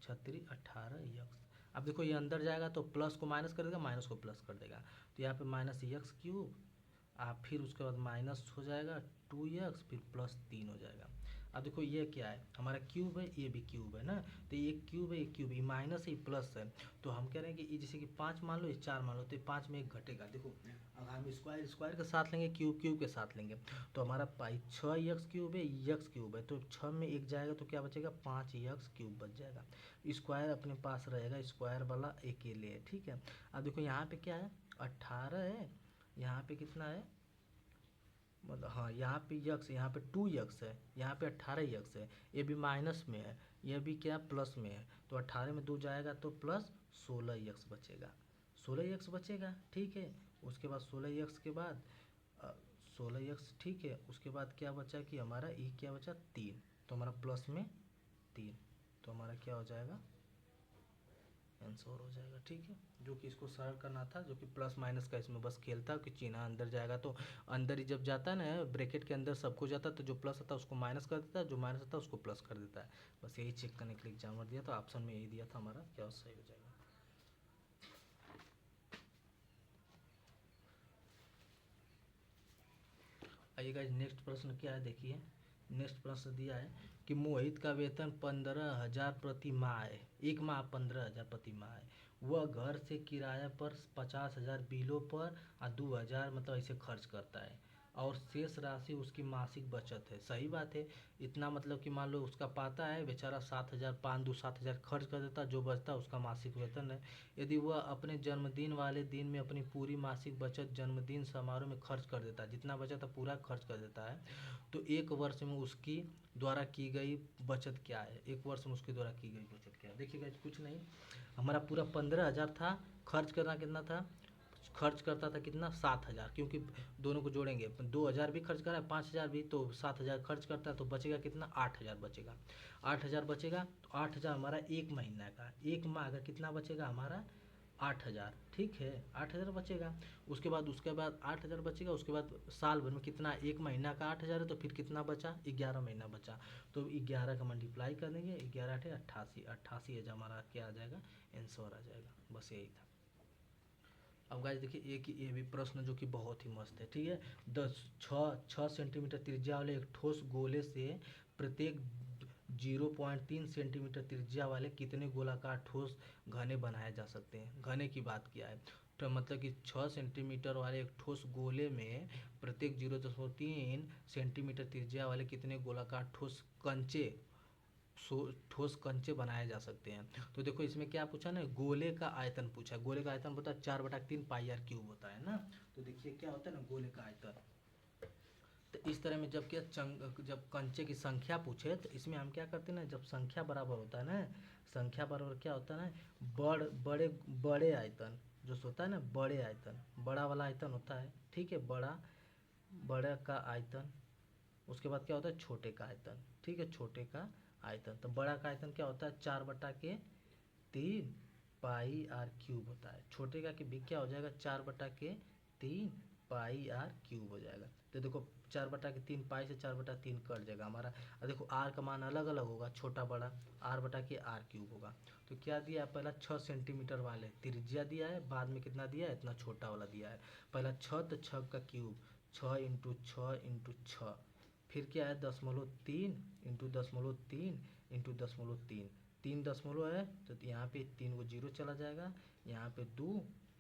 36 18x। अब देखो ये अंदर जाएगा तो प्लस को माइनस कर देगा, माइनस को प्लस कर देगा, तो यहाँ पे -x³ फिर उसके बाद माइनस हो जाएगा 2x, फिर +3 हो जाएगा। अब देखो ये क्या है, हमारा क्यूब है, ये भी क्यूब है ना, तो ये क्यूब है, ये क्यूब, ये माइनस है, ये प्लस है। तो हम कह रहे हैं कि ये जैसे कि 5 मान लो, ये 4 मान लो, तो 5 में 1 घटेगा। देखो अगर हम स्क्वायर स्क्वायर के साथ लेंगे, क्यूब क्यूब के साथ लेंगे, तो हमारा 6 क्यूब है, एक्स क्यूब है, तो 6 में 1 जाएगा तो क्या बचेगा, 5 क्यूब बच जाएगा। स्क्वायर अपने पास रहेगा, स्क्वायर वाला अकेले है, ठीक है। अब देखो यहाँ पे क्या है, 18 है, यहाँ पे कितना है, मतलब हाँ यहाँ पे यक्स, यहाँ पे 2 है, यहाँ पे 18 है, ये भी माइनस में है, ये भी क्या प्लस में है, तो 18 में 2 जाएगा तो प्लस 16 बचेगा, 16 बचेगा, ठीक है। उसके बाद 16 के बाद 16 ठीक है। उसके बाद क्या बचा कि हमारा ये क्या बचा 3, तो हमारा प्लस में 3, तो हमारा क्या हो जाएगा, आंसर हो जाएगा, ठीक है। जो कि इसको सरल करना था, जो कि प्लस माइनस का इसमें बस खेलता कि चिन्ह अंदर जाएगा तो अंदर ही जब जाता है ना, ब्रैकेट के अंदर सबको जाता है, तो जो प्लस आता है उसको माइनस कर देता है, जो माइनस आता है उसको प्लस कर देता है। बस यही चेक करने के लिए एग्जाम्पल दिया, तो ऑप्शन में यही दिया था हमारा, क्या सही हो जाएगा। आइए गाइस नेक्स्ट प्रश्न क्या है, देखिए नेक्स्ट प्रश्न दिया है कि मोहित का वेतन 15,000 प्रति माह है, एक माह 15,000 प्रति माह है, वह घर से किराया पर 50,000 बिलों पर और 2,000 मतलब ऐसे खर्च करता है, और शेष राशि उसकी मासिक बचत है। सही बात है, इतना मतलब कि मान लो उसका पाता है बेचारा 7,000, 5 2 7,000 खर्च कर देता, जो बचता है उसका मासिक वेतन है। यदि वह अपने जन्मदिन वाले दिन में अपनी पूरी मासिक बचत जन्मदिन समारोह में खर्च कर देता है, जितना बचा था पूरा खर्च कर देता है, तो एक वर्ष में उसकी द्वारा की गई बचत क्या है, एक वर्ष में उसके द्वारा की गई बचत क्या है। देखिएगा कुछ नहीं, हमारा पूरा 15,000 था, खर्च करना कितना था, खर्च करता था कितना 7,000, क्योंकि दोनों को जोड़ेंगे 2,000 भी खर्च करा है, 5,000 भी, तो 7,000 खर्च करता है, तो बचेगा कितना 8,000 बचेगा, 8,000 बचेगा, तो 8,000 हमारा एक महीना का, एक माह का कितना बचेगा हमारा 8,000, ठीक है 8,000 बचेगा। उसके बाद 8,000 बचेगा, उसके बाद साल भर में कितना, एक महीना का 8,000 है, तो फिर कितना बचा 11 महीना बचा, तो 11 का मल्टीप्लाई कर देंगे, 11 8 88, 88,000 हमारा क्या आ जाएगा, आंसर आ जाएगा। बस यही था। अब गाइस देखिए एक ये भी प्रश्न जो कि बहुत ही मस्त है, ठीक है। 6 सेंटीमीटर त्रिज्या वाले एक ठोस गोले से प्रत्येक 0.3 सेंटीमीटर त्रिज्या वाले कितने गोलाकार ठोस घने बनाए जा सकते हैं। घने की बात किया है, तो मतलब कि 6 सेंटीमीटर वाले एक ठोस गोले में प्रत्येक 0.3 सेंटीमीटर त्रिज्या वाले कितने गोलाकार ठोस कंचे बनाए जा सकते हैं। तो देखो इसमें क्या पूछा ना, गोले का आयतन पूछा, गोले का आयतन होता है 4/3 पाई r क्यूब होता है ना। तो देखिए क्या होता है ना गोले का आयतन, तो इस तरह में जब कंचे की संख्या पूछे, तो इसमें हम क्या करते हैं ना, जब संख्या बराबर होता है ना, संख्या बराबर क्या होता है ना, बड़े बड़े आयतन जो होता है ना, बड़े आयतन, बड़ा वाला आयतन होता है, ठीक है, बड़ा का आयतन, उसके बाद क्या होता है छोटे का आयतन, ठीक है, छोटे का आयतन। तो बड़ा का आयतन क्या होता है 4/3 पाई r क्यूब होता है, छोटे का भी क्या हो जाएगा 4/3 पाई r क्यूब हो जाएगा। तो देखो 4/3 पाई से 4/3 कट जाएगा हमारा, और देखो r का मान अलग अलग होगा, छोटा बड़ा r/r क्यूब होगा। तो क्या दिया है, पहला 6 सेंटीमीटर वाले त्रिज्या दिया है, बाद में कितना दिया है, इतना छोटा वाला दिया है। पहला 6 तो 6 का क्यूब, 6 × 6 × 6, फिर क्या है 0.3 इंटू 0.3 इंटू 0.3, 3 दशमलव है, तो यहाँ पे 3 को 0 चला जाएगा, यहाँ पे 2,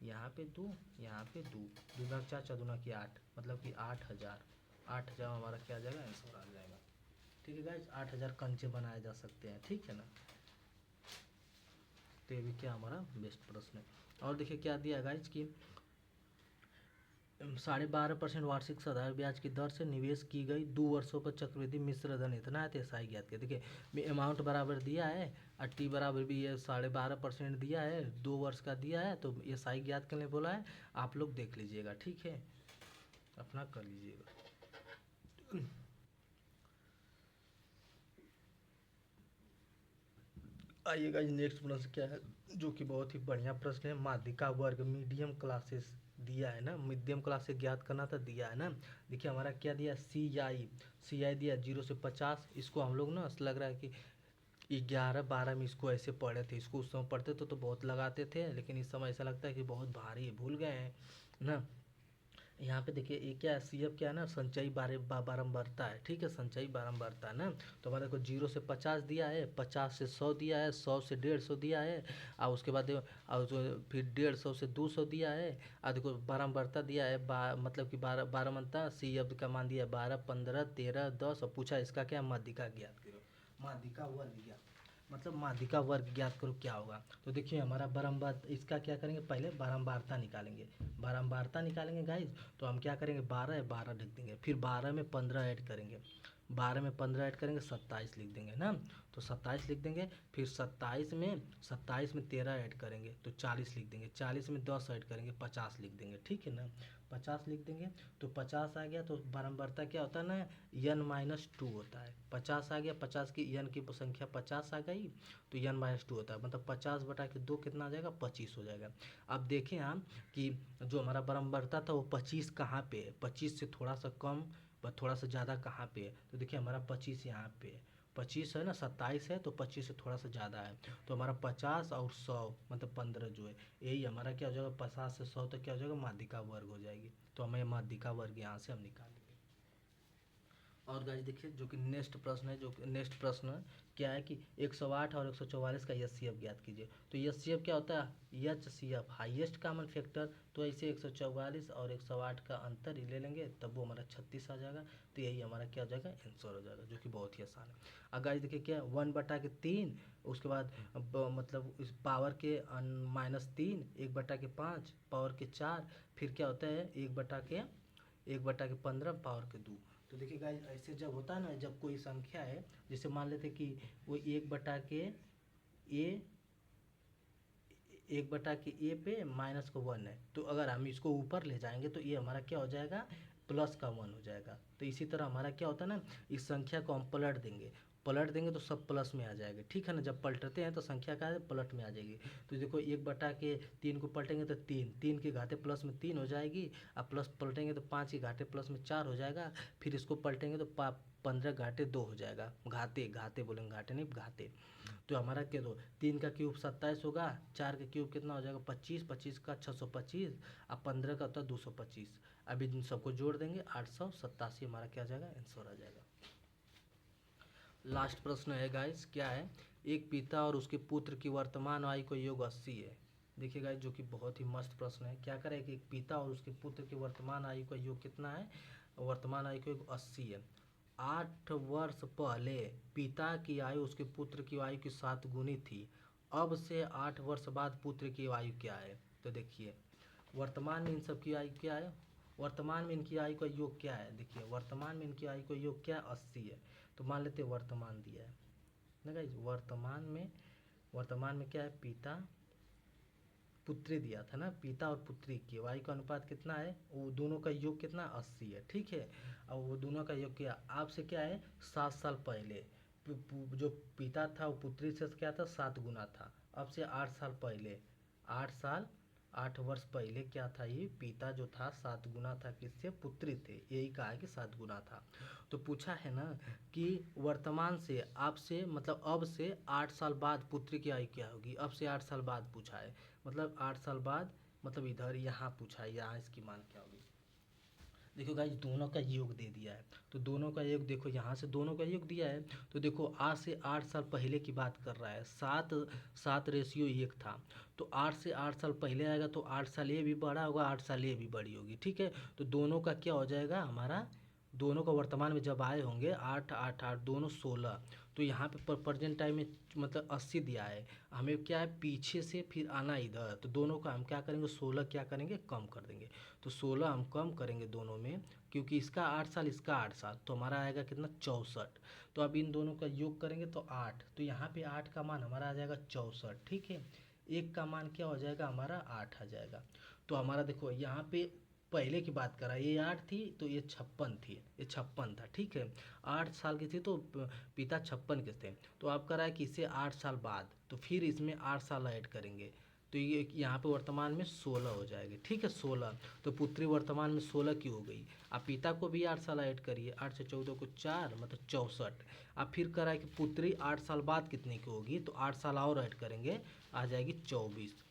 यहाँ पे 2, यहाँ पे 2, 2 दूना 4 4 दूना की 8, मतलब कि 8,000 हमारा क्या आ जाएगा, आंसर आ जाएगा। ठीक है गाइस, 8,000 कंचे बनाए जा सकते हैं, ठीक है ना। तो ये भी क्या हमारा बेस्ट प्रश्न है। और देखिए क्या दिया गाइस कि 12.5% वार्षिक साधारण ब्याज की दर से निवेश की गई 2 वर्षों पर चक्रवृद्धि मिश्र धन इतना है, तो एसआई ज्ञात किया। देखिए अमाउंट बराबर दिया है और टी बराबर भी ये 12.5% दिया है, 2 वर्ष का दिया है, तो एसआई ज्ञात करने बोला है। आप लोग देख लीजिएगा, ठीक है, अपना कर लीजिएगा। आइएगा नेक्स्ट प्रश्न क्या है, जो कि बहुत ही बढ़िया प्रश्न है। माध्यिका वर्ग मीडियम क्लासेस दिया है ना, मीडियम क्लास से ज्ञात करना था, दिया है ना। देखिए हमारा क्या दिया, सी आई दिया 0 से 50। इसको हम लोग ना लग रहा है कि 11 12 में इसको ऐसे पढ़े थे, इसको उस समय पढ़ते तो बहुत लगाते थे, लेकिन इस समय ऐसा लगता है कि बहुत भारी भूल गए हैं ना। यहाँ पे देखिए ये क्या है, CF क्या है ना, संचयी बारंबारता है, ठीक है, संचयी बारंबारता है ना। तो हमारे को 0 से 50 दिया है, 50 से 100 दिया है, 100 से 150 दिया है, और उसके बाद और फिर 150 से 200 दिया है, और देखो बारंबारता दिया है मतलब कि बारंबारता CF का मान दिया है 12, 15, 13, 10, और पूछा इसका क्या माध्यिका ज्ञात करो, माध्यिका वर्ग ज्ञात, मतलब माध्यिका वर्ग ज्ञात करो क्या होगा। तो देखिए हमारा बारंबार इसका क्या करेंगे, पहले बारंबारता निकालेंगे, बारंबारता निकालेंगे गाइज। तो हम क्या करेंगे, 12 है 12 लिख देंगे, फिर 12 में 15 ऐड करेंगे, 12 में 15 ऐड करेंगे 27 लिख देंगे ना। तो 27 लिख देंगे, फिर 27 में 13 ऐड करेंगे तो 40 लिख देंगे, 40 में 10 ऐड करेंगे 50 लिख देंगे, ठीक है ना, 50 लिख देंगे। तो 50 आ गया, तो बारंबारता क्या होता है ना, n-2 होता है, 50 आ गया, 50 की n की संख्या 50 आ गई, तो n-2 होता है, मतलब 50/2 कितना आ जाएगा, 25 हो जाएगा। अब देखें हम कि जो हमारा बारंबारता था वो 25 कहाँ पे है, 25 से थोड़ा सा कम व थोड़ा सा ज़्यादा कहाँ पे है, तो देखिए हमारा 25 यहाँ पे है, 25 है ना, 27 है, तो 25 से थोड़ा सा ज़्यादा है, तो हमारा 50 और 100 मतलब 15 जो है, यही हमारा क्या हो जाएगा, 50 से 100 तक क्या हो जाएगा, माध्यिका वर्ग हो जाएगी। तो हमें माध्यिका वर्ग यहाँ से हम निकालेंगे। और गाइस देखिए जो कि नेक्स्ट प्रश्न है, जो कि नेक्स्ट प्रश्न क्या है कि 108 और 144 का एचसीएफ ज्ञात कीजिए। तो एचसीएफ क्या होता है, एचसीएफ हाईएस्ट कॉमन फैक्टर, तो ऐसे 144 और 108 का अंतर ही ले लेंगे, तब वो हमारा 36 आ जाएगा। तो यही हमारा क्या हो जाएगा, आंसर हो जाएगा, जो कि बहुत ही आसान है। अब गाइस देखिए क्या 1/3, उसके बाद मतलब इस पावर के -3, 1/5, पावर के 4, फिर क्या होता है 1/15 पावर के 2। तो देखिए गाइस ऐसे जब होता है ना, जब कोई संख्या है, जैसे मान लेते कि वो 1/a पे -1 है, तो अगर हम इसको ऊपर ले जाएंगे तो ये हमारा क्या हो जाएगा, +1 हो जाएगा। तो इसी तरह हमारा क्या होता है ना, इस संख्या को हम पलट देंगे तो सब प्लस में आ जाएगा, ठीक है ना। जब पलटते हैं तो संख्या का पलट में आ जाएगी। तो देखो 1/3 को पलटेंगे तो 3 की घाते प्लस में 3 हो जाएगी, अब प्लस पलटेंगे तो 5 की घाते प्लस में 4 हो जाएगा, फिर इसको पलटेंगे तो 15 घाते 2 हो जाएगा, घाते घाते बोलेंगे, घाटे नहीं घाते। तो हमारा क्या, दो 3 का क्यूब 27 होगा, 4 का क्यूब कितना हो जाएगा 25, 25 का 625, अब 15 का होता है 225। अब इन सबको जोड़ देंगे 887, हमारा क्या आ जाएगा, आंसर आ जाएगा। लास्ट प्रश्न है गाइस, क्या है, एक पिता और उसके पुत्र की वर्तमान आयु का योग 80 है। देखिए गाइस जो कि बहुत ही मस्त प्रश्न है, क्या करें कि एक पिता और उसके पुत्र की वर्तमान आयु का योग कितना है, वर्तमान आयु का योग 80 है। 8 वर्ष पहले पिता की आयु उसके पुत्र की आयु की 7 गुनी थी, अब से 8 वर्ष बाद पुत्र की आयु क्या है। तो देखिए वर्तमान में इन सब की आयु क्या है, वर्तमान में इनकी आयु का योग क्या है, देखिए वर्तमान में इनकी आयु का योग क्या है, 80 है। तो मान लेते वर्तमान दिया है ना गाइस, वर्तमान में क्या है, पिता पुत्री दिया था ना, पिता और पुत्री की वायु का अनुपात कितना है, वो दोनों का योग कितना 80 है, ठीक है। और वो दोनों का योग क्या आपसे क्या है, 7 साल पहले जो पिता था वो पुत्री से क्या था 7 गुना था, अब से 8 साल पहले, 8 साल 8 वर्ष पहले क्या था, ये पिता जो था 7 गुना था, किससे, पुत्री थे, यही कहा है कि 7 गुना था। तो पूछा है ना कि वर्तमान से आपसे मतलब अब से 8 साल बाद पुत्री की आयु क्या होगी, अब से 8 साल बाद पूछा है, मतलब 8 साल बाद, मतलब इधर यहाँ पूछा है, यहाँ इसकी मान क्या होगी। देखो गाइस दोनों का योग दे दिया है, तो दोनों का योग देखो, यहाँ से दोनों का योग दिया है, तो देखो आज से 8 साल पहले की बात कर रहा है, 7:1 था, तो 8 से 8 साल पहले आएगा, तो 8 साल ये भी बड़ा होगा, 8 साल ये भी बड़ी होगी, ठीक है। तो दोनों का क्या हो जाएगा हमारा, दोनों का वर्तमान में जब आए होंगे 8 8 8 दोनों 16, तो यहाँ पे प्रेजेंट टाइम में मतलब 80 दिया है, हमें क्या है पीछे से फिर आना इधर, तो दोनों का हम क्या करेंगे 16 क्या करेंगे कम कर देंगे, तो 16 हम कम करेंगे दोनों में, क्योंकि इसका 8 साल इसका 8 साल, तो हमारा आएगा कितना 64। तो अब इन दोनों का योग करेंगे तो 8, तो यहाँ पे 8 का मान हमारा आ जाएगा 64, ठीक है। एक का मान क्या हो जाएगा हमारा 8 आ जाएगा। तो हमारा देखो यहाँ पे पहले की बात करा, ये 8 थी तो ये 56 थी, ये 56 था, ठीक है। 8 साल की थी तो पिता 56 के थे, तो आप कह रहा है कि इसे 8 साल बाद, तो फिर इसमें 8 साल ऐड करेंगे, तो ये यहाँ पे वर्तमान में 16 हो जाएगी, ठीक है 16। तो पुत्री वर्तमान में 16 की हो गई। आप पिता को भी 8 साल ऐड करिए, 8 से 14 को 4 मतलब 64। आप फिर कह रहा है कि पुत्री 8 साल बाद कितने की होगी, तो 8 साल और ऐड करेंगे, आ जाएगी 24।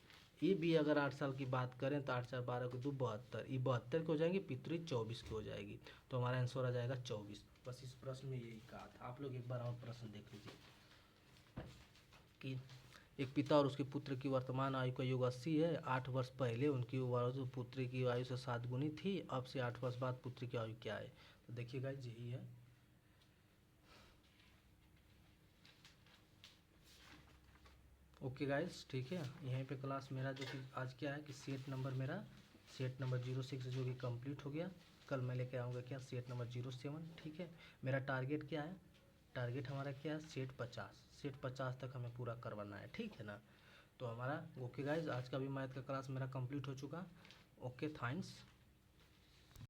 ये भी अगर 8 साल की बात करें तो 8 4 12 को 2 72, ये 72 की हो जाएगी, पितृ 24 की हो जाएगी। तो हमारा आंसर आ जाएगा 24। बस इस प्रश्न में यही कहा था। आप लोग एक बार और प्रश्न देख लीजिए कि एक पिता और उसके पुत्र की वर्तमान आयु का योग 80 है। 8 वर्ष पहले उनकी आयु पुत्र की आयु से 7 गुनी थी। अब से 8 वर्ष बाद पुत्र की आयु क्या है? तो देखिएगा यही है। ओके गाइस, ठीक है, यहीं पे क्लास मेरा जो कि आज क्या है कि सेट नंबर मेरा सेट नंबर 06 जो कि कंप्लीट हो गया। कल मैं लेके आऊँगा क्या सेट नंबर 07। ठीक है, मेरा टारगेट क्या है? टारगेट हमारा क्या है? सेट 50 तक हमें पूरा करवाना है। ठीक है ना? तो हमारा ओके गाइज, आज का भी मैथ का क्लास मेरा कंप्लीट हो चुका। Okay, thanks.